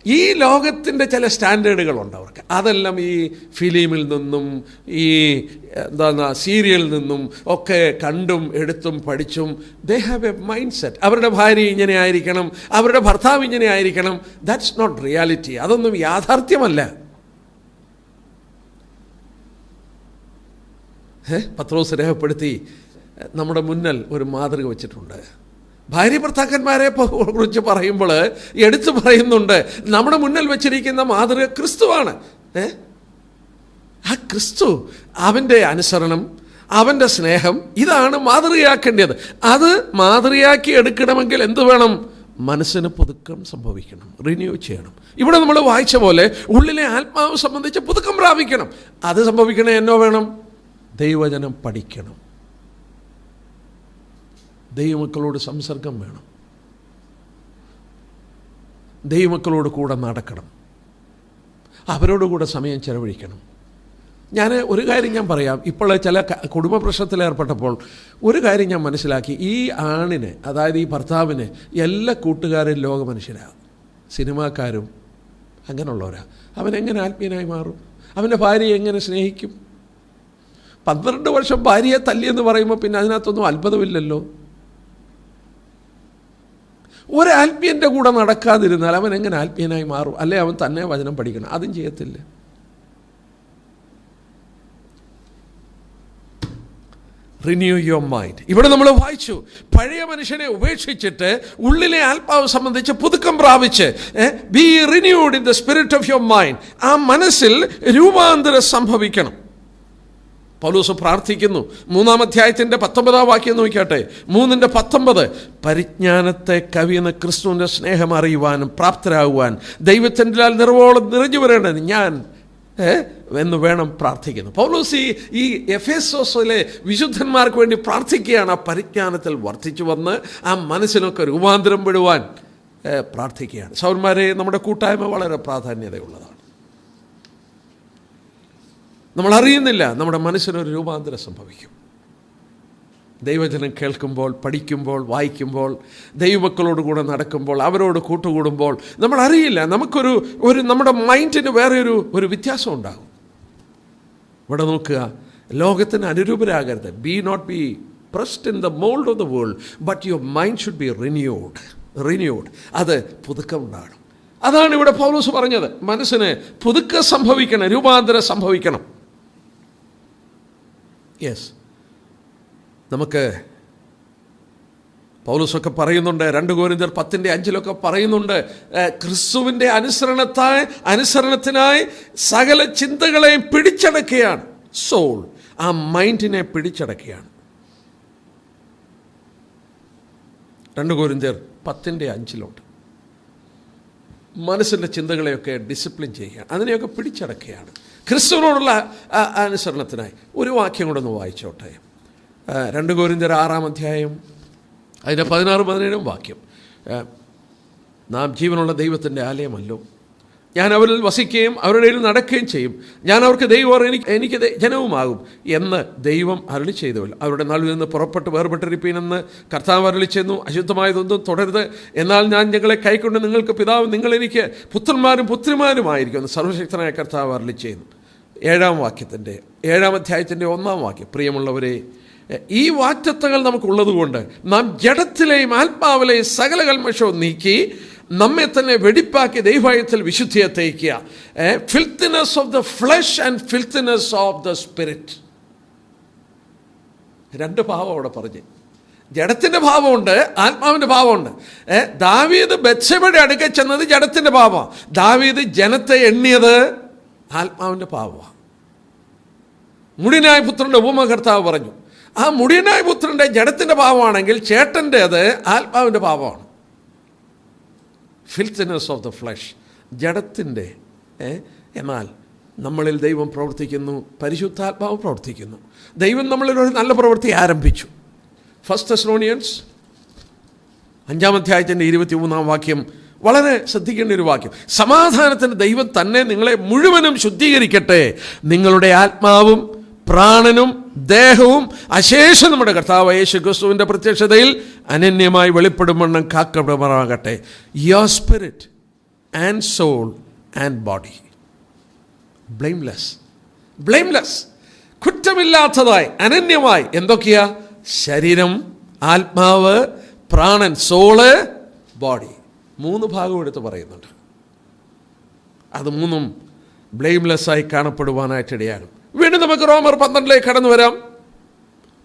ഈ ലോകത്തിൻ്റെ ചില സ്റ്റാൻഡേർഡുകളുണ്ട് അവർക്ക്. അതെല്ലാം ഈ ഫിലിമിൽ നിന്നും ഈ സീരിയലിൽ നിന്നും ഒക്കെ കണ്ടും എടുത്തും പഠിച്ചും they have a mind set. അവരുടെ ഭാര്യ ഇങ്ങനെ ആയിരിക്കണം, അവരുടെ ഭർത്താവ് ഇങ്ങനെ ആയിരിക്കണം. That's not reality. അതൊന്നും യാഥാർത്ഥ്യമല്ല. പത്രോസ് രേഖപ്പെടുത്തി നമ്മുടെ മുന്നിൽ ഒരു മാതൃക വെച്ചിട്ടുണ്ട്. ഭാര്യ ഭർത്താക്കന്മാരെ കുറിച്ച് പറയുമ്പോൾ എടുത്തു പറയുന്നുണ്ട്, നമ്മുടെ മുന്നിൽ വെച്ചിരിക്കുന്ന മാതൃക ക്രിസ്തുവാണ്. ആ ക്രിസ്തു, അവൻ്റെ അനുസരണം, അവൻ്റെ സ്നേഹം, ഇതാണ് മാതൃകയാക്കേണ്ടത്. അത് മാതൃകയാക്കി എടുക്കണമെങ്കിൽ എന്ത് വേണം? മനസ്സിന് പുതുക്കം സംഭവിക്കണം, റിന്യൂ ചെയ്യണം. ഇവിടെ നമ്മൾ വായിച്ച പോലെ ഉള്ളിലെ ആത്മാവ് സംബന്ധിച്ച് പുതുക്കം പ്രാപിക്കണം. അത് സംഭവിക്കണേ എന്നോ വേണം? ദൈവവചനം പഠിക്കണം, ദൈവമക്കളോട് സംസർഗം വേണം, ദൈവമക്കളോട് കൂടെ നടക്കണം, അവരോടുകൂടെ സമയം ചെലവഴിക്കണം. ഞാൻ ഒരു കാര്യം ഞാൻ പറയാം. ഇപ്പോൾ ചില കുടുംബ പ്രശ്നത്തിലേർപ്പെട്ടപ്പോൾ ഒരു കാര്യം ഞാൻ മനസ്സിലാക്കി. ഈ ആണിന്, അതായത് ഈ ഭർത്താവിന്, എല്ലാ കൂട്ടുകാരും ലോക മനുഷ്യരാണ്, സിനിമാക്കാരും അങ്ങനെയുള്ളവരാ. അവനെങ്ങനെ ആത്മീയനായി മാറും? അവൻ്റെ ഭാര്യയെ എങ്ങനെ സ്നേഹിക്കും? 12 വർഷം ഭാര്യയെ തല്ലിയെന്ന് പറയുമ്പോൾ പിന്നെ അതിനകത്തൊന്നും അത്ഭുതമില്ലല്ലോ. ഒരാത്മീയൻ്റെ കൂടെ നടക്കാതിരുന്നാൽ അവൻ എങ്ങനെ ആത്മീയനായി മാറും? അല്ലെ അവൻ തന്നെ വചനം പഠിക്കണം, അതും ചെയ്യത്തില്ല. Renew your mind. ഇവിടെ നമ്മൾ വായിച്ചു, പഴയ മനുഷ്യനെ ഉപേക്ഷിച്ചിട്ട് ഉള്ളിലെ ആത്മാവ് സംബന്ധിച്ച് പുതുക്കം പ്രാപിച്ച് B renewed in the spirit of your mind. ആ മനസ്സിൽ രൂപാന്തരം സംഭവിക്കണം. പൗലോസ് പ്രാർത്ഥിക്കുന്നു. 3-ാം അധ്യായത്തിൻ്റെ 19-ാം വാക്യം നോക്കിയാട്ടെ. 3:19 പരിജ്ഞാനത്തെ കവിയുന്ന ക്രിസ്തുവിൻ്റെ സ്നേഹം അറിയുവാനും പ്രാപ്തരാകുവാൻ ദൈവത്തിൻ്റെ നിറവോളം നിറഞ്ഞു വരേണ്ടത് ഞാൻ എന്ന് വേണം പ്രാർത്ഥിക്കുന്നു. പൗലോസ് ഈ എഫേസോസിലെ വിശുദ്ധന്മാർക്ക് വേണ്ടി പ്രാർത്ഥിക്കുകയാണ്. ആ പരിജ്ഞാനത്തിൽ വർദ്ധിച്ചു വന്ന് ആ മനസ്സിനൊക്കെ രൂപാന്തരം വിടുവാൻ പ്രാർത്ഥിക്കുകയാണ്. സഹോദരന്മാരെ, നമ്മുടെ കൂട്ടായ്മ വളരെ പ്രാധാന്യതയുള്ളതാണ്. നമ്മൾ അറിയുന്നില്ല, നമ്മുടെ മനസ്സിനൊരു രൂപാന്തരം സംഭവിക്കും. ദൈവജനം കേൾക്കുമ്പോൾ, പഠിക്കുമ്പോൾ, വായിക്കുമ്പോൾ, ദൈവമക്കളോട് കൂടെ നടക്കുമ്പോൾ, അവരോട് കൂട്ടുകൂടുമ്പോൾ നമ്മൾ അറിയില്ല, നമുക്കൊരു നമ്മുടെ മൈൻഡിന് വേറെ ഒരു വ്യത്യാസം ഉണ്ടാകും. ഇവിടെ നോക്കുക, ലോകത്തിന് അനുരൂപരാകരുത്. Be not be pressed in the mould of the world, but your mind should be renewed. അത് പുതുക്കം ഉണ്ടാകണം. അതാണ് ഇവിടെ പൗലോസ് പറഞ്ഞത്. മനസ്സിന് പുതുക്കം സംഭവിക്കണം, രൂപാന്തരം സംഭവിക്കണം. യെസ്, നമുക്ക് പൗലോസൊക്കെ പറയുന്നുണ്ട്, 2 കൊരിന്ത്യർ 10:5 പറയുന്നുണ്ട്, ക്രിസ്തുവിൻ്റെ അനുസരണത്തിനായി സകല ചിന്തകളെയും പിടിച്ചടക്കുകയാണ്. സോൾ, ആ മൈൻഡിനെ പിടിച്ചടക്കുകയാണ്. 2 കൊരിന്ത്യർ 10:5 മനസ്സിൻ്റെ ചിന്തകളെയൊക്കെ ഡിസിപ്ലിൻ ചെയ്യുകയാണ്, അതിനെയൊക്കെ പിടിച്ചടക്കുകയാണ് ക്രിസ്തുവിനോടുള്ള അനുസരണത്തിനായി. ഒരു വാക്യം കൂടെ ഒന്ന് വായിച്ചോട്ടെ. 2 കൊരിന്ത്യർ 6-ാം അധ്യായം അതിൻ്റെ 16-17 വാക്യം. നാം ജീവനുള്ള ദൈവത്തിൻ്റെ ആലയമല്ലോ, ഞാൻ അവരിൽ വസിക്കുകയും അവരുടെ ഇടയിൽ നടക്കുകയും ചെയ്യും, ഞാൻ അവർക്ക് ദൈവം എനിക്ക് ജനവുമാകും എന്ന് ദൈവം അരുളി ചെയ്തുവല്ലോ. അവരുടെ നാളിൽ നിന്ന് പുറപ്പെട്ട് വേർപെട്ടിരിപ്പീനെന്ന് കർത്താവ് അരുളി ചെയ്യുന്നു. അശുദ്ധമായതൊന്നും തുടരുത്, എന്നാൽ ഞാൻ ഞങ്ങളെ കൈക്കൊണ്ട് നിങ്ങൾക്ക് പിതാവ്, നിങ്ങൾ എനിക്ക് പുത്രന്മാരും പുത്രിമാരുമായിരിക്കും എന്ന് സർവശക്തനായ കർത്താവ് അരുളി ചെയ്യുന്നു. 7-ാം വാക്യത്തിൻ്റെ 7-ാം അധ്യായത്തിൻ്റെ 1-ാം വാക്യം. പ്രിയമുള്ളവരെ, ഈ വാക്തത്വങ്ങൾ നമുക്കുള്ളതുകൊണ്ട് നാം ജഡത്തിലെയും ആത്മാവിലെയും സകല കൽമഷവും നീക്കി നമ്മെ തന്നെ വെടിപ്പാക്കി ദൈവഭയത്തിൽ വിശുദ്ധിയെ തയ്ക്കുക. Filthiness of the flesh and filthiness of the spirit. 2 ഭാവം അവിടെ പറഞ്ഞ്. ജഡത്തിൻ്റെ ഭാവമുണ്ട്, ആത്മാവിൻ്റെ ഭാവമുണ്ട്. ദാവീദ് ബത്ശേബയുടെ അടുക്കൽ ചെന്നത് ജഡത്തിൻ്റെ ഭാവമാണ്. ദാവീദ് ജനത്തെ എണ്ണിയത് ആത്മാവിൻ്റെ ഭാവമാണ്. മുടിയനായ പുത്രൻ്റെ ഉപമ കർത്താവ് പറഞ്ഞു. ആ മുടിയനായ പുത്രൻ്റെ ജഡത്തിൻ്റെ ഭാവമാണെങ്കിൽ ചേട്ടൻ്റേത് ആത്മാവിൻ്റെ ഭാവമാണ്. ഫിൽത്തിനെസ് ഓഫ് ദ ഫ്ലഷ്, ജഡത്തിൻ്റെ. എന്നാൽ നമ്മളിൽ ദൈവം പ്രവർത്തിക്കുന്നു, പരിശുദ്ധാത്മാവ് പ്രവർത്തിക്കുന്നു. ദൈവം നമ്മളിൽ ഒരു നല്ല പ്രവൃത്തി ആരംഭിച്ചു. 1 തെസ്സലോനിയൻസ് 5-ാം അധ്യായത്തിൻ്റെ 23-ാം വാക്യം വളരെ ശ്രദ്ധിക്കേണ്ട ഒരു വാക്യം. സമാധാനത്തിന് ദൈവം തന്നെ നിങ്ങളെ മുഴുവനും ശുദ്ധീകരിക്കട്ടെ, നിങ്ങളുടെ ആത്മാവും പ്രാണനും ദേഹവും അശേഷം നമ്മുടെ കർത്താവ് യേശു ക്രിസ്തുവിൻ്റെ പ്രത്യക്ഷതയിൽ അനന്യമായി വെളിപ്പെടുമെണ്ണം കാക്കപ്പെടുമാറാകട്ടെ. Your spirit and soul and body blameless, കുറ്റമില്ലാത്തതായി, അനന്യമായി. എന്തൊക്കെയാ? ശരീരം, ആത്മാവ്, പ്രാണൻ, സോള്, ബോഡി. 3 ഭാഗം എടുത്ത് പറയുന്നുണ്ട്. അത് 3ഉം ബ്ലെയിംലെസ്സായി കാണപ്പെടുവാനായിട്ടിടയാകും. വീണ്ടും നമുക്ക് റോമർ 12 കടന്നു വരാം.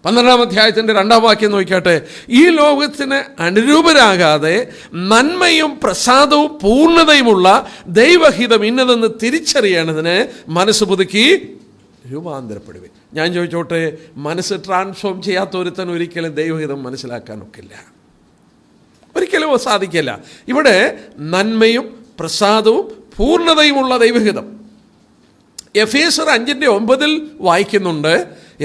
12-ാം അധ്യായത്തിൻ്റെ 2-ാം വാക്യം നോക്കിയാട്ടെ. ഈ ലോകത്തിന് അനുരൂപരാകാതെ നന്മയും പ്രസാദവും പൂർണ്ണതയുമുള്ള ദൈവഹിതം ഇന്നതെന്ന് തിരിച്ചറിയേണ്ടതിന് മനസ്സ് പുതുക്കി രൂപാന്തരപ്പെടുവേ. ഞാൻ ചോദിച്ചോട്ടെ, മനസ്സ് ട്രാൻസ്ഫോം ചെയ്യാത്ത ഒരുത്തൻ ഒരിക്കലും ദൈവഹിതം മനസ്സിലാക്കാനൊക്കില്ല, ഒരിക്കലും സാധിക്കില്ല. ഇവിടെ നന്മയും പ്രസാദവും പൂർണ്ണതയുമുള്ള ദൈവഹിതം. എഫേസർ 5:9 വായിക്കുന്നുണ്ട്.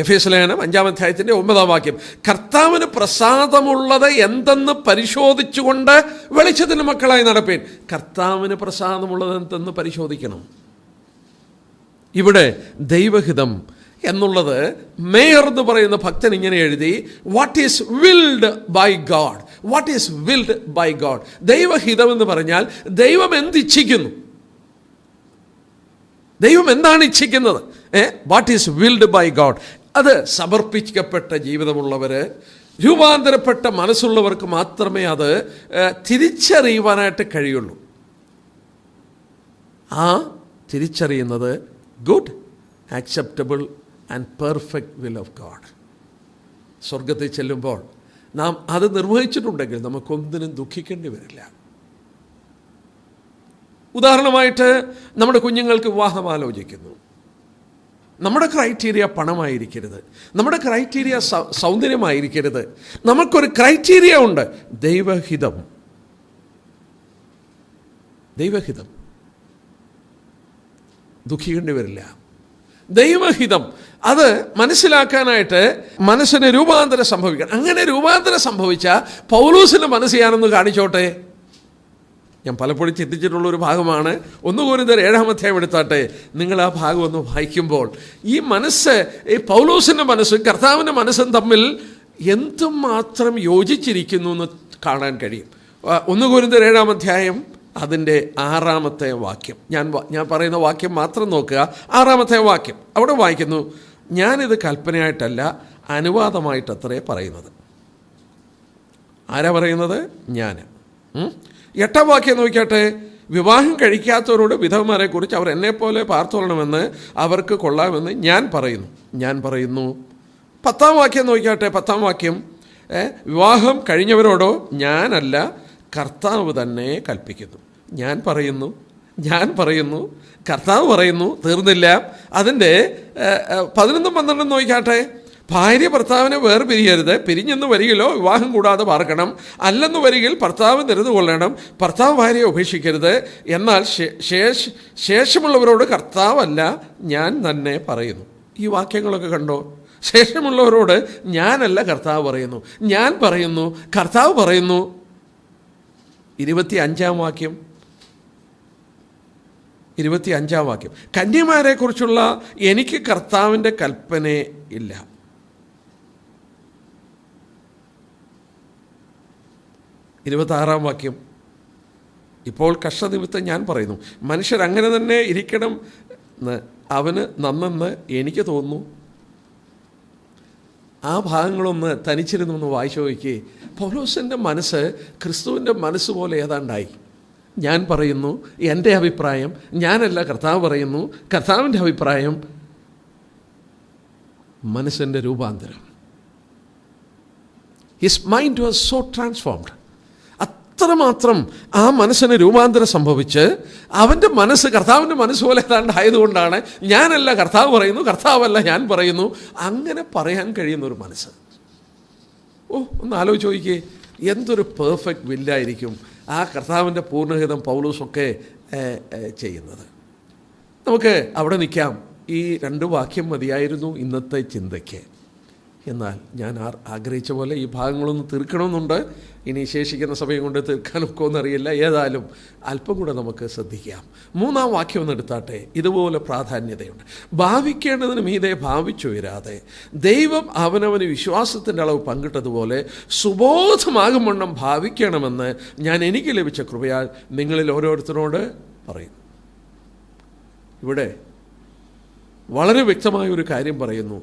എഫേസ്യ ലേഖനം 5-ാം അധ്യായത്തിൻ്റെ 9-ാം വാക്യം. കർത്താവിന് പ്രസാദമുള്ളത് എന്തെന്ന് പരിശോധിച്ചുകൊണ്ട് വെളിച്ചത്തിന് മക്കളായി നടപ്പേൻ. കർത്താവിന് പ്രസാദമുള്ളത് എന്തെന്ന് പരിശോധിക്കണം. ഇവിടെ ദൈവഹിതം എന്നുള്ളത് മേയർ എന്ന് പറയുന്ന ഭക്തൻ ഇങ്ങനെ എഴുതി, what is willed by God. What is willed by God. ദൈവഹിതം എന്ന് പറഞ്ഞാൽ ദൈവം എന്തിച്ഛിക്കുന്നു, ദൈവം എന്താണ് ഇച്ഛിക്കുന്നത്. What is willed by God. അത് സമർപ്പിക്കപ്പെട്ട ജീവിതമുള്ളവർ, രൂപാന്തരപ്പെട്ട മനസ്സുള്ളവർക്ക് മാത്രമേ അത് തിരിച്ചറിയുവാനായിട്ട് കഴിയുള്ളൂ. ആ തിരിച്ചറിയുന്നത് good, acceptable and perfect will of God. സ്വർഗത്തിൽ ചെല്ലുമ്പോൾ നാം അത് നിർവഹിച്ചിട്ടുണ്ടെങ്കിൽ നമുക്കൊന്നിനും ദുഃഖിക്കേണ്ടി വരില്ല. ഉദാഹരണമായിട്ട് നമ്മുടെ കുഞ്ഞുങ്ങൾക്ക് വിവാഹം ആലോചിക്കുന്നു. നമ്മുടെ ക്രൈറ്റീരിയ പണമായിരിക്കരുത്, നമ്മുടെ ക്രൈറ്റീരിയ സൗന്ദര്യമായിരിക്കരുത്. നമുക്കൊരു ക്രൈറ്റീരിയ ഉണ്ട്, ദൈവഹിതം. ദൈവഹിതം ദുഃഖിക്കേണ്ടി വരില്ല. ദൈവഹിതം അത് മനസ്സിലാക്കാനായിട്ട് മനസ്സിന് രൂപാന്തരം സംഭവിക്കണം. അങ്ങനെ രൂപാന്തരം സംഭവിച്ച പൗലോസിൻ്റെ മനസ്സ് ഞാനൊന്ന് കാണിച്ചോട്ടെ. ഞാൻ പലപ്പോഴും ചിന്തിച്ചിട്ടുള്ളൊരു ഭാഗമാണ്. 1 കൊരിന്ത്യർ 7-ാം അധ്യായം എടുത്താട്ടെ. നിങ്ങൾ ആ ഭാഗം ഒന്ന് വായിക്കുമ്പോൾ ഈ മനസ്സ്, ഈ പൗലോസിൻ്റെ മനസ്സും കർത്താവിൻ്റെ മനസ്സും തമ്മിൽ എന്തുമാത്രം യോജിച്ചിരിക്കുന്നു എന്ന് കാണാൻ കഴിയും. 1 കൊരിന്ത്യർ 7-ാം അധ്യായം അതിൻ്റെ 6-ാമത്തെ വാക്യം, ഞാൻ പറയുന്ന വാക്യം മാത്രം നോക്കുക. 6-ാമത്തെ വാക്യം അവിടെ വായിക്കുന്നു, ഞാനിത് കൽപ്പനയായിട്ടല്ല അനുവാദമായിട്ടത്രേ പറയുന്നത്. ആരാ പറയുന്നത്? ഞാൻ. 8-ാം വാക്യം നോക്കിയാട്ടെ. വിവാഹം കഴിക്കാത്തവരോട് വിധവമാരെക്കുറിച്ച് അവർ എന്നെപ്പോലെ പാർത്തോളണമെന്ന് അവർക്ക് കൊള്ളാമെന്ന് ഞാൻ പറയുന്നു. 10-ാം വാക്യം നോക്കിയാട്ടെ. 10-ാം വാക്യം, വിവാഹം കഴിഞ്ഞവരോടോ ഞാനല്ല കർത്താവ് തന്നെ കൽപ്പിക്കുന്നു. ഞാൻ പറയുന്നു, കർത്താവ് പറയുന്നു. തീർന്നില്ല. അതിൻ്റെ 11-12 നോക്കിയാട്ടെ. ഭാര്യ ഭർത്താവിനെ വേർപിരിയരുത്. പിരിഞ്ഞെന്ന് വരികിലോ വിവാഹം കൂടാതെ പാർക്കണം. അല്ലെന്ന് വരികിൽ ഭർത്താവ് നിരതു കൊള്ളണം. ഭർത്താവ് ഭാര്യയെ ഉപേക്ഷിക്കരുത്. എന്നാൽ ശേഷമുള്ളവരോട് കർത്താവല്ല ഞാൻ തന്നെ പറയുന്നു. ഈ വാക്യങ്ങളൊക്കെ കണ്ടോ? ശേഷമുള്ളവരോട് ഞാനല്ല കർത്താവ് പറയുന്നു, ഞാൻ പറയുന്നു, കർത്താവ് പറയുന്നു. 25-ാം വാക്യം, 25-ാം വാക്യം, കന്യമാരെക്കുറിച്ചുള്ള എനിക്ക് കർത്താവിൻ്റെ കൽപ്പന ഇല്ല. 26-ാം വാക്യം, ഇപ്പോൾ കഷ്ടനിമിത്തം ഞാൻ പറയുന്നു, മനുഷ്യരങ്ങനെ തന്നെ ഇരിക്കണം എന്ന് അവന് നന്നെന്ന് എനിക്ക് തോന്നുന്നു. ആ ഭാഗങ്ങളൊന്ന് തനിച്ചിരുന്നൊന്ന് വായിച്ചു നോക്കി. പൗലോസിൻ്റെ മനസ്സ് ക്രിസ്തുവിൻ്റെ മനസ്സ് പോലെ ഏതാണ്ടായി. ഞാൻ പറയുന്നു, എൻ്റെ അഭിപ്രായം, ഞാനല്ല കർത്താവ് പറയുന്നു, കർത്താവിൻ്റെ അഭിപ്രായം. മനസ്സിൻ്റെ രൂപാന്തരം. His mind was so transformed. അത്രമാത്രം ആ മനസ്സിന് രൂപാന്തരം സംഭവിച്ച് അവൻ്റെ മനസ്സ് കർത്താവിൻ്റെ മനസ്സ് പോലെ ഏതാണ്ടായതുകൊണ്ടാണ് ഞാനല്ല കർത്താവ് പറയുന്നു, കർത്താവല്ല ഞാൻ പറയുന്നു, അങ്ങനെ പറയാൻ കഴിയുന്നൊരു മനസ്സ്. ഒന്ന് ആലോചിച്ച് നോക്കിയേ, എന്തൊരു പെർഫെക്റ്റ് വില്ലായിരിക്കും ആ കർത്താവിൻ്റെ പൂർണ്ണഹിതം പൗലോസൊക്കെ ചെയ്യുന്നത്. നമുക്ക് അവിടെ നിൽക്കാം. ഈ 2 വാക്യം മതിയായിരുന്നു ഇന്നത്തെ ചിന്തയ്ക്ക്. എന്നാൽ ഞാൻ ആഗ്രഹിച്ച പോലെ ഈ ഭാഗങ്ങളൊന്ന് തീർക്കണമെന്നുണ്ട്. ഇനി ശേഷിക്കുന്ന സമയം കൊണ്ട് തീർക്കാനൊക്കെ ഒന്നറിയില്ല. ഏതായാലും അല്പം കൂടെ നമുക്ക് ശ്രദ്ധിക്കാം. 3-ാം വാക്യം ഒന്ന് എടുത്താട്ടെ. ഇതുപോലെ പ്രാധാന്യതയുണ്ട്. ഭാവിക്കേണ്ടതിന് മീതെ ഭാവിച്ചുയരാതെ ദൈവം അവനവന് വിശ്വാസത്തിൻ്റെ അളവ് പങ്കിട്ടതുപോലെ സുബോധമാകും വണ്ണം ഭാവിക്കണമെന്ന് ഞാൻ എനിക്ക് ലഭിച്ച കൃപയാൽ നിങ്ങളിൽ ഓരോരുത്തരോട് പറയും. ഇവിടെ വളരെ വ്യക്തമായൊരു കാര്യം പറയുന്നു.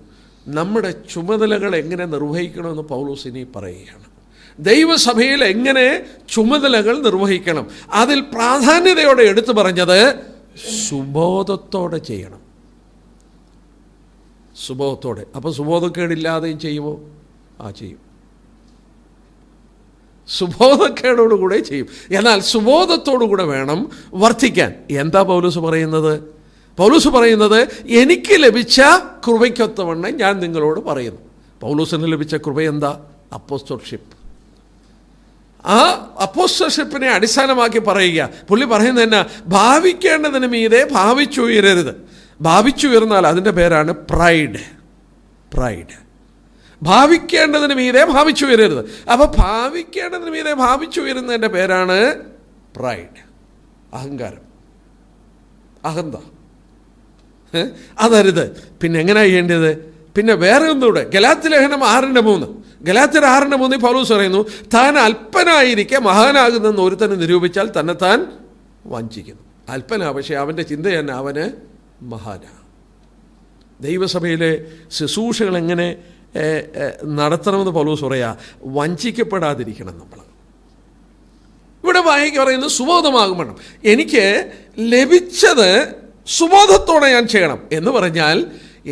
നമ്മുടെ ചുമതലകൾ എങ്ങനെ നിർവഹിക്കണമെന്ന് പൗലോസ് ഇനി പറയുകയാണ്. ദൈവസഭയിൽ എങ്ങനെ ചുമതലകൾ നിർവഹിക്കണം, അതിൽ പ്രാധാന്യതയോടെ എടുത്തു പറഞ്ഞത് സുബോധത്തോടെ ചെയ്യണം. സുബോധത്തോടെ. അപ്പോൾ സുബോധക്കേടില്ലാതെയും ചെയ്യുമോ? ചെയ്യും. സുബോധക്കേടോടുകൂടെ ചെയ്യും. എന്നാൽ സുബോധത്തോടുകൂടെ വേണം വർദ്ധിക്കാൻ. എന്താ പൗലോസ് പറയുന്നത്? പൗലോസ് പറയുന്നത്, എനിക്ക് ലഭിച്ച കൃപയ്ക്കൊത്തവണ്ണം ഞാൻ നിങ്ങളോട് പറയുന്നു. പൗലോസിന് ലഭിച്ച കൃപ എന്താ? അപ്പോസ്തലൻഷിപ്പ്. ആ അപ്പോസ്തലൻഷിപ്പിനെ അടിസ്ഥാനമാക്കി പറയുക. പുള്ളി പറയുന്നത് എന്നാ? ഭാവിക്കേണ്ടതിന് മീതെ ഭാവിച്ചുയരരുത്. ഭാവിച്ചുയർന്നാൽ അതിൻ്റെ പേരാണ് പ്രൈഡ്. ഭാവിക്കേണ്ടതിന് മീതെ ഭാവിച്ചുയരരുത്. അപ്പോൾ ഭാവിക്കേണ്ടതിന് മീതെ ഭാവിച്ചുയരുന്നതിൻ്റെ പേരാണ് പ്രൈഡ്, അഹങ്കാരം, അഹന്ത. അതരുത്. പിന്നെ എങ്ങനെയാണ് ചെയ്യേണ്ടത്? പിന്നെ വേറെ ഒന്നുകൂടെ. ഗലാത്യ ലേഖനം 6:3. ഗലാത്യർ 6:3 പൗലോസ് പറയുന്നു, താൻ അല്പനായിരിക്കെ മഹാനാകുന്നെന്ന് ഒരുത്തനെ നിരൂപിച്ചാൽ തന്നെത്താൻ വഞ്ചിക്കുന്നു. അല്പനാ, പക്ഷേ അവൻ്റെ ചിന്ത തന്നെ അവന് മഹാനാ. ദൈവസഭയിലെ ശുശ്രൂഷകൾ എങ്ങനെ നടത്തണമെന്ന് പൗലോസ് പറയാ, വഞ്ചിക്കപ്പെടാതിരിക്കണം നമ്മൾ. ഇവിടെ പറയുന്നത് സുബോധമാകുമ്പോൾ എനിക്ക് ലഭിച്ചത് സുബോധത്തോടെ ഞാൻ ചെയ്യണം എന്ന് പറഞ്ഞാൽ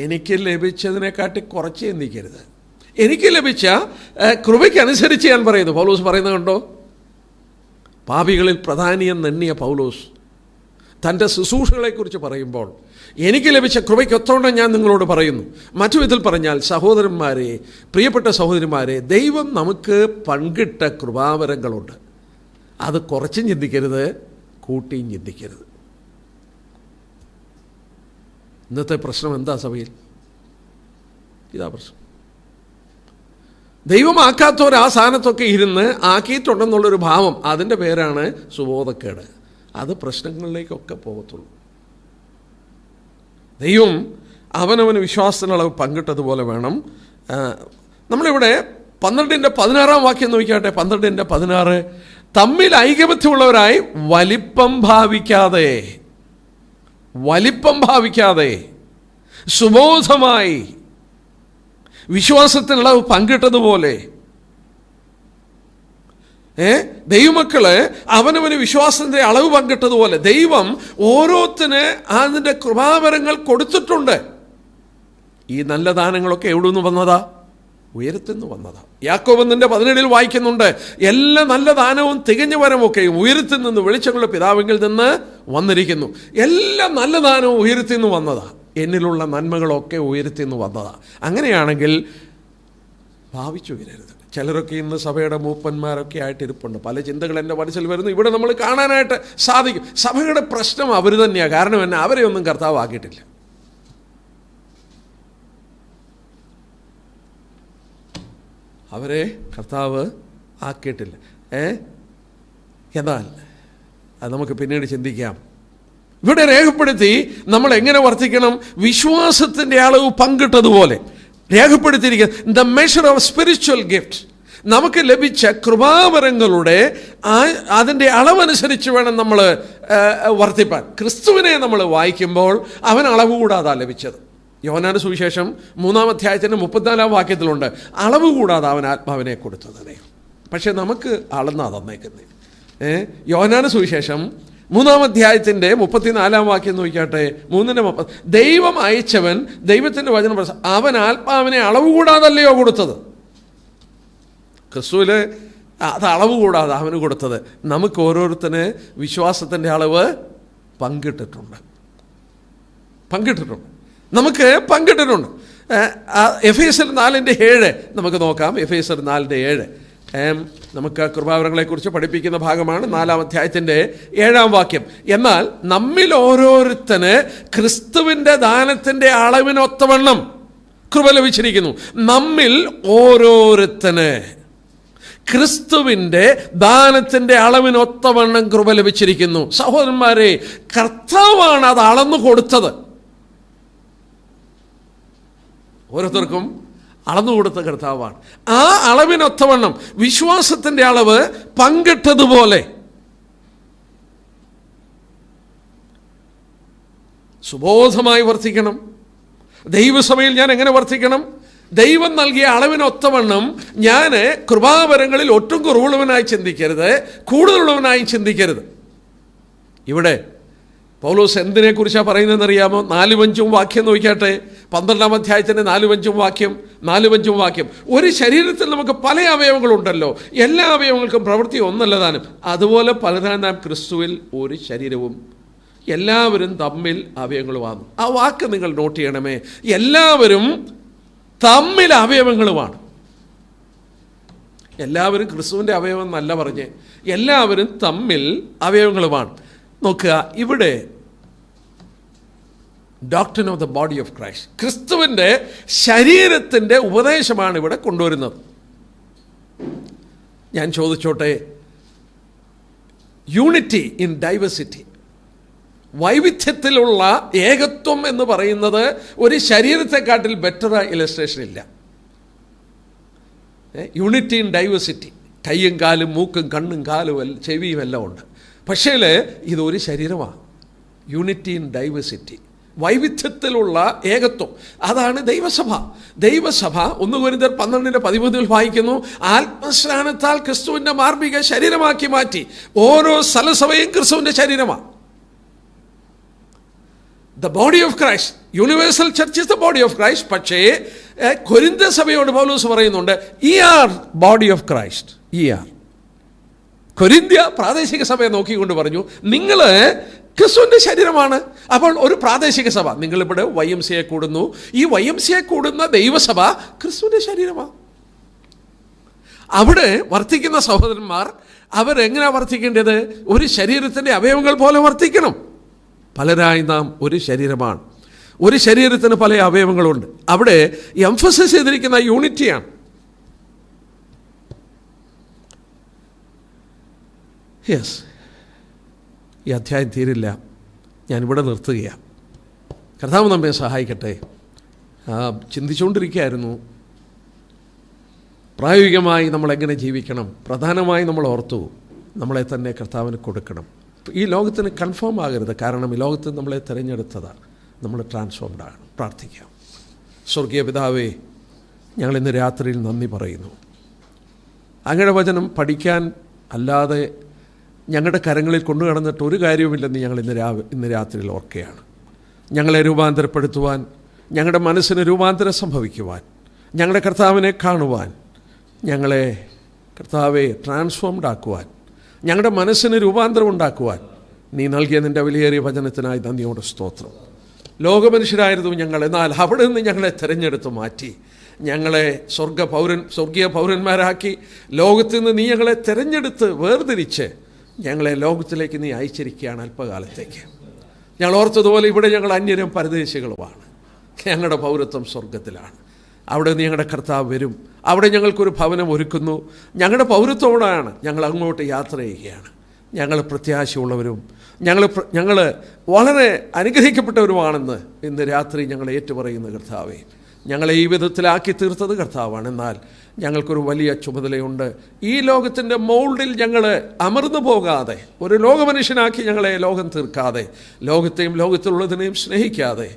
എനിക്ക് ലഭിച്ചതിനെക്കാട്ടി കുറച്ച് ചിന്തിക്കരുത്. എനിക്ക് ലഭിച്ച കൃപയ്ക്കനുസരിച്ച് ഞാൻ പറയുന്നു. പൗലോസ് പറയുന്നത് കണ്ടോ? പാപികളിൽ പ്രധാനിയെന്നെണ്ണിയ പൗലോസ് തൻ്റെ ശുശ്രൂഷകളെക്കുറിച്ച് പറയുമ്പോൾ എനിക്ക് ലഭിച്ച കൃപയ്ക്കൊത്തോണം ഞാൻ നിങ്ങളോട് പറയുന്നു. മറ്റു വിധത്തിൽ പറഞ്ഞാൽ, സഹോദരന്മാരെ, പ്രിയപ്പെട്ട സഹോദരിമാരെ, ദൈവം നമുക്ക് പങ്കിട്ട കൃപാവരങ്ങളുണ്ട്. അത് കുറച്ചും ചിന്തിക്കരുത്, കൂട്ടിയും ചിന്തിക്കരുത്. ഇന്നത്തെ പ്രശ്നം എന്താ സഭയിൽ? ഇതാ പ്രശ്നം. ദൈവമാക്കാത്തവർ ആ സ്ഥാനത്തൊക്കെ ഇരുന്ന് ആക്കിയിട്ടുണ്ടെന്നുള്ളൊരു ഭാവം, അതിൻ്റെ പേരാണ് സുബോധക്കേട്. അത് പ്രശ്നങ്ങളിലേക്കൊക്കെ പോകത്തുള്ളൂ. ദൈവം അവനവന് വിശ്വാസത്തിനളവ് പങ്കിട്ടതുപോലെ വേണം. നമ്മളിവിടെ 12:16 വാക്യം നോക്കിയാട്ടെ. 12:16, തമ്മിൽ ഐകമത്യമുള്ളവരായി വലിപ്പം ഭാവിക്കാതെ സുബോധമായി വിശ്വാസത്തിനളവ് പങ്കിട്ടതുപോലെ ദൈവമക്കള് അവനവന് വിശ്വാസത്തിന്റെ അളവ് പങ്കിട്ടതുപോലെ ദൈവം ഓരോരുത്തന് അതിൻ്റെ കൃപാവരങ്ങൾ കൊടുത്തിട്ടുണ്ട്. ഈ നല്ല ദാനങ്ങളൊക്കെ എവിടെ നിന്ന് വന്നതാ? ഉയരത്തിൽ നിന്ന് വന്നതാ. യാക്കോബ് 1:17 വായിക്കുന്നുണ്ട്, എല്ലാ നല്ല ദാനവും തികഞ്ഞ വരമൊക്കെയും ഉയരത്തിൽ നിന്ന് വെളിച്ചമുള്ള പിതാവിങ്കിൽ നിന്ന് വന്നിരിക്കുന്നു. എല്ലാ നല്ല ദാനവും ഉയരത്തിൽ നിന്ന് വന്നതാ. എന്നിലുള്ള നന്മകളൊക്കെ ഉയരത്തിൽ നിന്ന് വന്നതാ. അങ്ങനെയാണെങ്കിൽ ഭാവിച്ചുയരരുത്. ചിലരൊക്കെ ഇന്ന് സഭയുടെ മൂപ്പന്മാരൊക്കെ ആയിട്ട് ഇരിപ്പുണ്ട്. പല ചിന്തകൾ എൻ്റെ മനസ്സിൽ വരുന്നു. ഇവിടെ നമ്മൾ കാണാനായിട്ട് സാധിക്കും. സഭയുടെ പ്രശ്നം അവർ തന്നെയാണ്. കാരണം എന്നെ അവരെ ഒന്നും കർത്താവ് ആക്കിയിട്ടില്ല. അവരെ കർത്താവ് ആക്കിയിട്ടില്ല. എന്നാൽ അത് നമുക്ക് പിന്നീട് ചിന്തിക്കാം. ഇവിടെ രേഖപ്പെടുത്തി നമ്മൾ എങ്ങനെ വർത്തിക്കണം? വിശ്വാസത്തിൻ്റെ അളവ് പങ്കിട്ടതുപോലെ രേഖപ്പെടുത്തിയിരിക്കുന്നത് the measure of spiritual gift. നമുക്ക് ലഭിച്ച കൃപാവരങ്ങളുടെ അതിൻ്റെ അളവനുസരിച്ച് വേണം നമ്മൾ വർത്തിപ്പാൻ. ക്രിസ്തുവിനെ നമ്മൾ വായിക്കുമ്പോൾ അവൻ അളവ് കൂടാതെ ലഭിച്ചത്. യോഹന്നാന്റെ സുവിശേഷം 3-ാം അധ്യായത്തിൻ്റെ 34-ാം വാക്യത്തിലുണ്ട്, അളവ് കൂടാതെ അവൻ ആത്മാവിനെ കൊടുത്തത്. പക്ഷെ നമുക്ക് അളന്നാ തന്നേക്കുന്നത്. യോഹന്നാന്റെ സുവിശേഷം 3-ാം അധ്യായത്തിൻ്റെ 34-ാം വാക്യം നോക്കിയാട്ടെ. 3:30, ദൈവം അയച്ചവൻ ദൈവത്തിൻ്റെ വചനം അവൻ ആത്മാവിനെ അളവ് കൂടാതല്ലയോ കൊടുത്തത്. ക്രിസ്തുവിൽ അത് അളവ് കൂടാതെ അവന് കൊടുത്തത്. നമുക്ക് ഓരോരുത്തന് വിശ്വാസത്തിൻ്റെ അളവ് പങ്കിട്ടിട്ടുണ്ട്. നമുക്ക് പങ്കിട്ടിട്ടുണ്ട്. എഫേസ്യർ 4:7 നമുക്ക് നോക്കാം. എഫേസ്യർ 4:7 നമുക്ക് കൃപാവരങ്ങളെക്കുറിച്ച് പഠിപ്പിക്കുന്ന ഭാഗമാണ്. 4-ാം അധ്യായത്തിൻ്റെ 7-ാം വാക്യം. എന്നാൽ നമ്മിൽ ഓരോരുത്തന് ക്രിസ്തുവിൻ്റെ ദാനത്തിൻ്റെ അളവിനൊത്തവണ്ണം കൃപ ലഭിച്ചിരിക്കുന്നു. നമ്മിൽ ഓരോരുത്തന് ക്രിസ്തുവിൻ്റെ ദാനത്തിൻ്റെ അളവിനൊത്തവണ്ണം കൃപ ലഭിച്ചിരിക്കുന്നു. സഹോദരന്മാരെ, കർത്താവാണ് അത് അളന്നു കൊടുത്തത്. ഓരോരുത്തർക്കും അളന്നു കൊടുത്ത കർത്താവാണ്. ആ അളവിനൊത്തവണ്ണം വിശ്വാസത്തിൻ്റെ അളവ് പങ്കിട്ടതുപോലെ സുബോധമായി വർത്തിക്കണം. ദൈവസഭയിൽ ഞാൻ എങ്ങനെ വർത്തിക്കണം? ദൈവം നൽകിയ അളവിനൊത്തവണ്ണം ഞാൻ കൃപാവരങ്ങളിൽ ഒട്ടും കുറവുള്ളവനായി ചിന്തിക്കരുത്, കൂടുതലുള്ളവനായി ചിന്തിക്കരുത്. ഇവിടെ പൗലോസ് എന്തിനെക്കുറിച്ചാണ് പറയുന്നതെന്നറിയാമോ? 4-5 വാക്യം നോക്കിയാട്ടെ. 12-ാം അധ്യായത്തിൻ്റെ 4-5 വാക്യം. ഒരു ശരീരത്തിൽ നമുക്ക് പല അവയവങ്ങളുണ്ടല്ലോ, എല്ലാ അവയവങ്ങൾക്കും പ്രവൃത്തി ഒന്നല്ല താനും, അതുപോലെ പലതാൻ നാം ക്രിസ്തുവിൽ ഒരു ശരീരവും എല്ലാവരും തമ്മിൽ അവയവങ്ങളുമാണ്. ആ വാക്ക് നിങ്ങൾ നോട്ട് ചെയ്യണമേ. എല്ലാവരും തമ്മിൽ അവയവങ്ങളുമാണ്. എല്ലാവരും ക്രിസ്തുവിൻ്റെ അവയവം എന്നല്ല പറഞ്ഞ്, എല്ലാവരും തമ്മിൽ അവയവങ്ങളുമാണ്. നോക്കുക, ഇവിടെ doctrine of the body of Christ, ക്രിസ്തുവിൻ്റെ ശരീരത്തിൻ്റെ ഉപദേശമാണ് ഇവിടെ കൊണ്ടുവരുന്നത്. ഞാൻ ചോദിച്ചോട്ടെ, യൂണിറ്റി ഇൻ ഡൈവേഴ്സിറ്റി, വൈവിധ്യത്തിലുള്ള ഏകത്വം എന്ന് പറയുന്നത് ഒരു ശരീരത്തെക്കാട്ടിൽ ബെറ്റർ ഇലസ്ട്രേഷൻ ഇല്ല. യൂണിറ്റി ഇൻ ഡൈവേഴ്സിറ്റി, കയ്യും കാലും മൂക്കും കണ്ണും കാലും ചെവിയും എല്ലാം ഉണ്ട്. പക്ഷേ ഇതൊരു ശരീരമാണ്. യൂണിറ്റി ഇൻ ഡൈവേഴ്സിറ്റി, വൈവിധ്യത്തിലുള്ള ഏകത്വം, അതാണ് ദൈവസഭ. 1 കൊരിന്ത്യർ 12:13 വായിക്കുന്നു, ആത്മസ്നാനത്താൽ ക്രിസ്തുവിൻ്റെ മാർമിക ശരീരമാക്കി മാറ്റി. ഓരോ സ്ഥലസഭയും ക്രിസ്തുവിൻ്റെ ശരീരമാണ്. The body of Christ, universal church is the body of Christ. പക്ഷേ കൊരിന്ത്യ സഭയോട് പൗലോസ് പറയുന്നുണ്ട്, ഈ ആർ ബോഡി ഓഫ് ക്രൈസ്റ്റ്. ഈ ആർ കൊരിന്ത്യ പ്രാദേശിക സഭയെ നോക്കിക്കൊണ്ട് പറഞ്ഞു, നിങ്ങൾ ക്രിസ്തുവിൻ്റെ ശരീരമാണ്. അപ്പോൾ ഒരു പ്രാദേശിക സഭ, നിങ്ങളിവിടെ YMCA കൂടുന്നു, ഈ YMCA കൂടുന്ന ദൈവസഭ ക്രിസ്തുവിൻ്റെ ശരീരമാണ്. അവിടെ വർത്തിക്കുന്ന സഹോദരന്മാർ അവരെങ്ങനെയാണ് വർത്തിക്കേണ്ടത്? ഒരു ശരീരത്തിൻ്റെ അവയവങ്ങൾ പോലെ വർത്തിക്കണം. പലരായി നാം ഒരു ശരീരമാണ്, ഒരു ശരീരത്തിന് പല അവയവങ്ങളുണ്ട്. അവിടെ എംഫസിസ് ചെയ്തിരിക്കുന്ന യൂണിറ്റിയാണ്. യെസ്, ഈ അധ്യായം തീരില്ല, ഞാനിവിടെ നിർത്തുകയാണ്. കർത്താവ് നമ്മെ സഹായിക്കട്ടെ. ചിന്തിച്ചുകൊണ്ടിരിക്കുകയായിരുന്നു പ്രായോഗികമായി നമ്മളെങ്ങനെ ജീവിക്കണം. പ്രധാനമായി നമ്മൾ ഓർത്തു, നമ്മളെ തന്നെ കർത്താവിന് കൊടുക്കണം. ഈ ലോകത്തിന് കൺഫേം ആകരുത്, കാരണം ഈ ലോകത്ത് നമ്മളെ തിരഞ്ഞെടുത്തതാണ്. നമ്മൾ ട്രാൻസ്ഫോംഡ് ആകണം. പ്രാർത്ഥിക്കാം. സ്വർഗീയ പിതാവേ, ഞങ്ങളിന്ന് രാത്രിയിൽ നന്ദി പറയുന്നു. അങ്ങയുടെ വചനം പഠിക്കാൻ അല്ലാതെ ഞങ്ങളുടെ കരങ്ങളിൽ കൊണ്ടു കടന്നിട്ട് ഒരു കാര്യവുമില്ലെന്ന് ഞങ്ങൾ ഇന്ന് രാത്രിയിൽ ഓർക്കുകയാണ്. ഞങ്ങളെ രൂപാന്തരപ്പെടുത്തുവാൻ, ഞങ്ങളുടെ മനസ്സിന് രൂപാന്തരം സംഭവിക്കുവാൻ, ഞങ്ങളുടെ കർത്താവിനെ കാണുവാൻ, ഞങ്ങളെ കർത്താവെ ട്രാൻസ്ഫോംഡ് ആക്കുവാൻ, ഞങ്ങളുടെ മനസ്സിന് രൂപാന്തരം ഉണ്ടാക്കുവാൻ നീ നൽകിയ നിൻ്റെ വിലയേറിയ വചനത്തിനായി നന്ദിയോടെ സ്തോത്രം. ലോകമനുഷ്യരായിരുന്നു ഞങ്ങൾ, എന്നാൽ അവിടെ നിന്ന് ഞങ്ങളെ തിരഞ്ഞെടുത്ത് മാറ്റി ഞങ്ങളെ സ്വർഗീയ പൗരന്മാരാക്കി. ലോകത്തിൽ നിന്ന് നീ ഞങ്ങളെ തിരഞ്ഞെടുത്ത് വേർതിരിച്ച് ഞങ്ങളെ ലോകത്തിലേക്ക് നീ അയച്ചിരിക്കുകയാണ് അല്പകാലത്തേക്ക്. ഞങ്ങൾ ഓർത്തതുപോലെ ഇവിടെ ഞങ്ങൾ അന്യരും പരദേശികളുമാണ്. ഞങ്ങളുടെ പൗരത്വം സ്വർഗത്തിലാണ്. അവിടെ ഞങ്ങളുടെ കർത്താവ് വരും. അവിടെ ഞങ്ങൾക്കൊരു ഭവനം ഒരുക്കുന്നു. ഞങ്ങളുടെ പൗരത്വത്തോടാണ് ഞങ്ങൾ അങ്ങോട്ട് യാത്ര ചെയ്യുകയാണ്. ഞങ്ങൾ പ്രത്യാശയുള്ളവരും ഞങ്ങൾ വളരെ അനുഗ്രഹിക്കപ്പെട്ടവരുമാണെന്ന് ഇന്ന് രാത്രി ഞങ്ങൾ ഏറ്റുപറയുന്ന കർത്താവേ, ഞങ്ങളെ ഈ വിധത്തിലാക്കി തീർത്തത് കർത്താവാണ്. എന്നാൽ ഞങ്ങൾക്കൊരു വലിയ ചുമതലയുണ്ട്. ഈ ലോകത്തിൻ്റെ മൗൾഡിൽ ഞങ്ങൾ അമർന്നു പോകാതെ, ഒരു ലോകമനുഷ്യനാക്കി ഞങ്ങളെ ലോകം തീർക്കാതെ, ലോകത്തെയും ലോകത്തിലുള്ളതിനെയും സ്നേഹിക്കാതെ,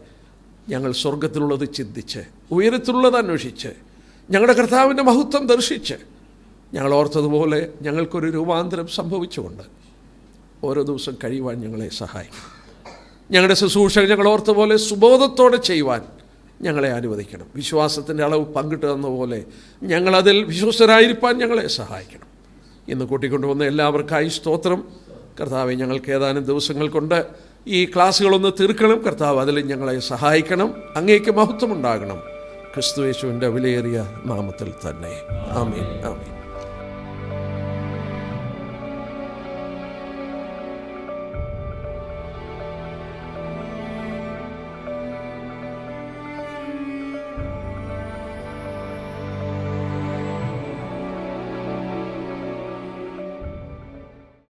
ഞങ്ങൾ സ്വർഗത്തിലുള്ളത് ചിന്തിച്ച് ഉയരത്തിലുള്ളത് അന്വേഷിച്ച് ഞങ്ങളുടെ കർത്താവിൻ്റെ മഹത്വം ദർശിച്ച് ഞങ്ങൾ ഓർത്തതുപോലെ ഞങ്ങൾക്കൊരു രൂപാന്തരം സംഭവിച്ചുകൊണ്ട് ഓരോ ദിവസം കഴിയുവാൻ ഞങ്ങളെ സഹായിക്കും. ഞങ്ങളുടെ ശുശ്രൂഷ ഞങ്ങൾ ഓർത്ത പോലെ സുബോധത്തോടെ ചെയ്യുവാൻ ഞങ്ങളെ അനുവദിക്കണം. വിശ്വാസത്തിൻ്റെ അളവ് പങ്കിട്ട് തന്നപോലെ ഞങ്ങളതിൽ വിശ്വസ്തരായിരിക്കാൻ ഞങ്ങളെ സഹായിക്കണം. ഇന്ന് കൂട്ടിക്കൊണ്ടുവന്ന എല്ലാവർക്കായി സ്തോത്രം. കർത്താവെ, ഞങ്ങൾക്ക് ഏതാനും ദിവസങ്ങൾ കൊണ്ട് ഈ ക്ലാസ്സുകളൊന്ന് തീർക്കണം. കർത്താവ് അതിൽ ഞങ്ങളെ സഹായിക്കണം. അങ്ങേക്ക് മഹത്വമുണ്ടാകണം. ക്രിസ്തു യേശുവിൻ്റെ വിലയേറിയ നാമത്തിൽ തന്നെ. ആമേൻ, ആമേൻ.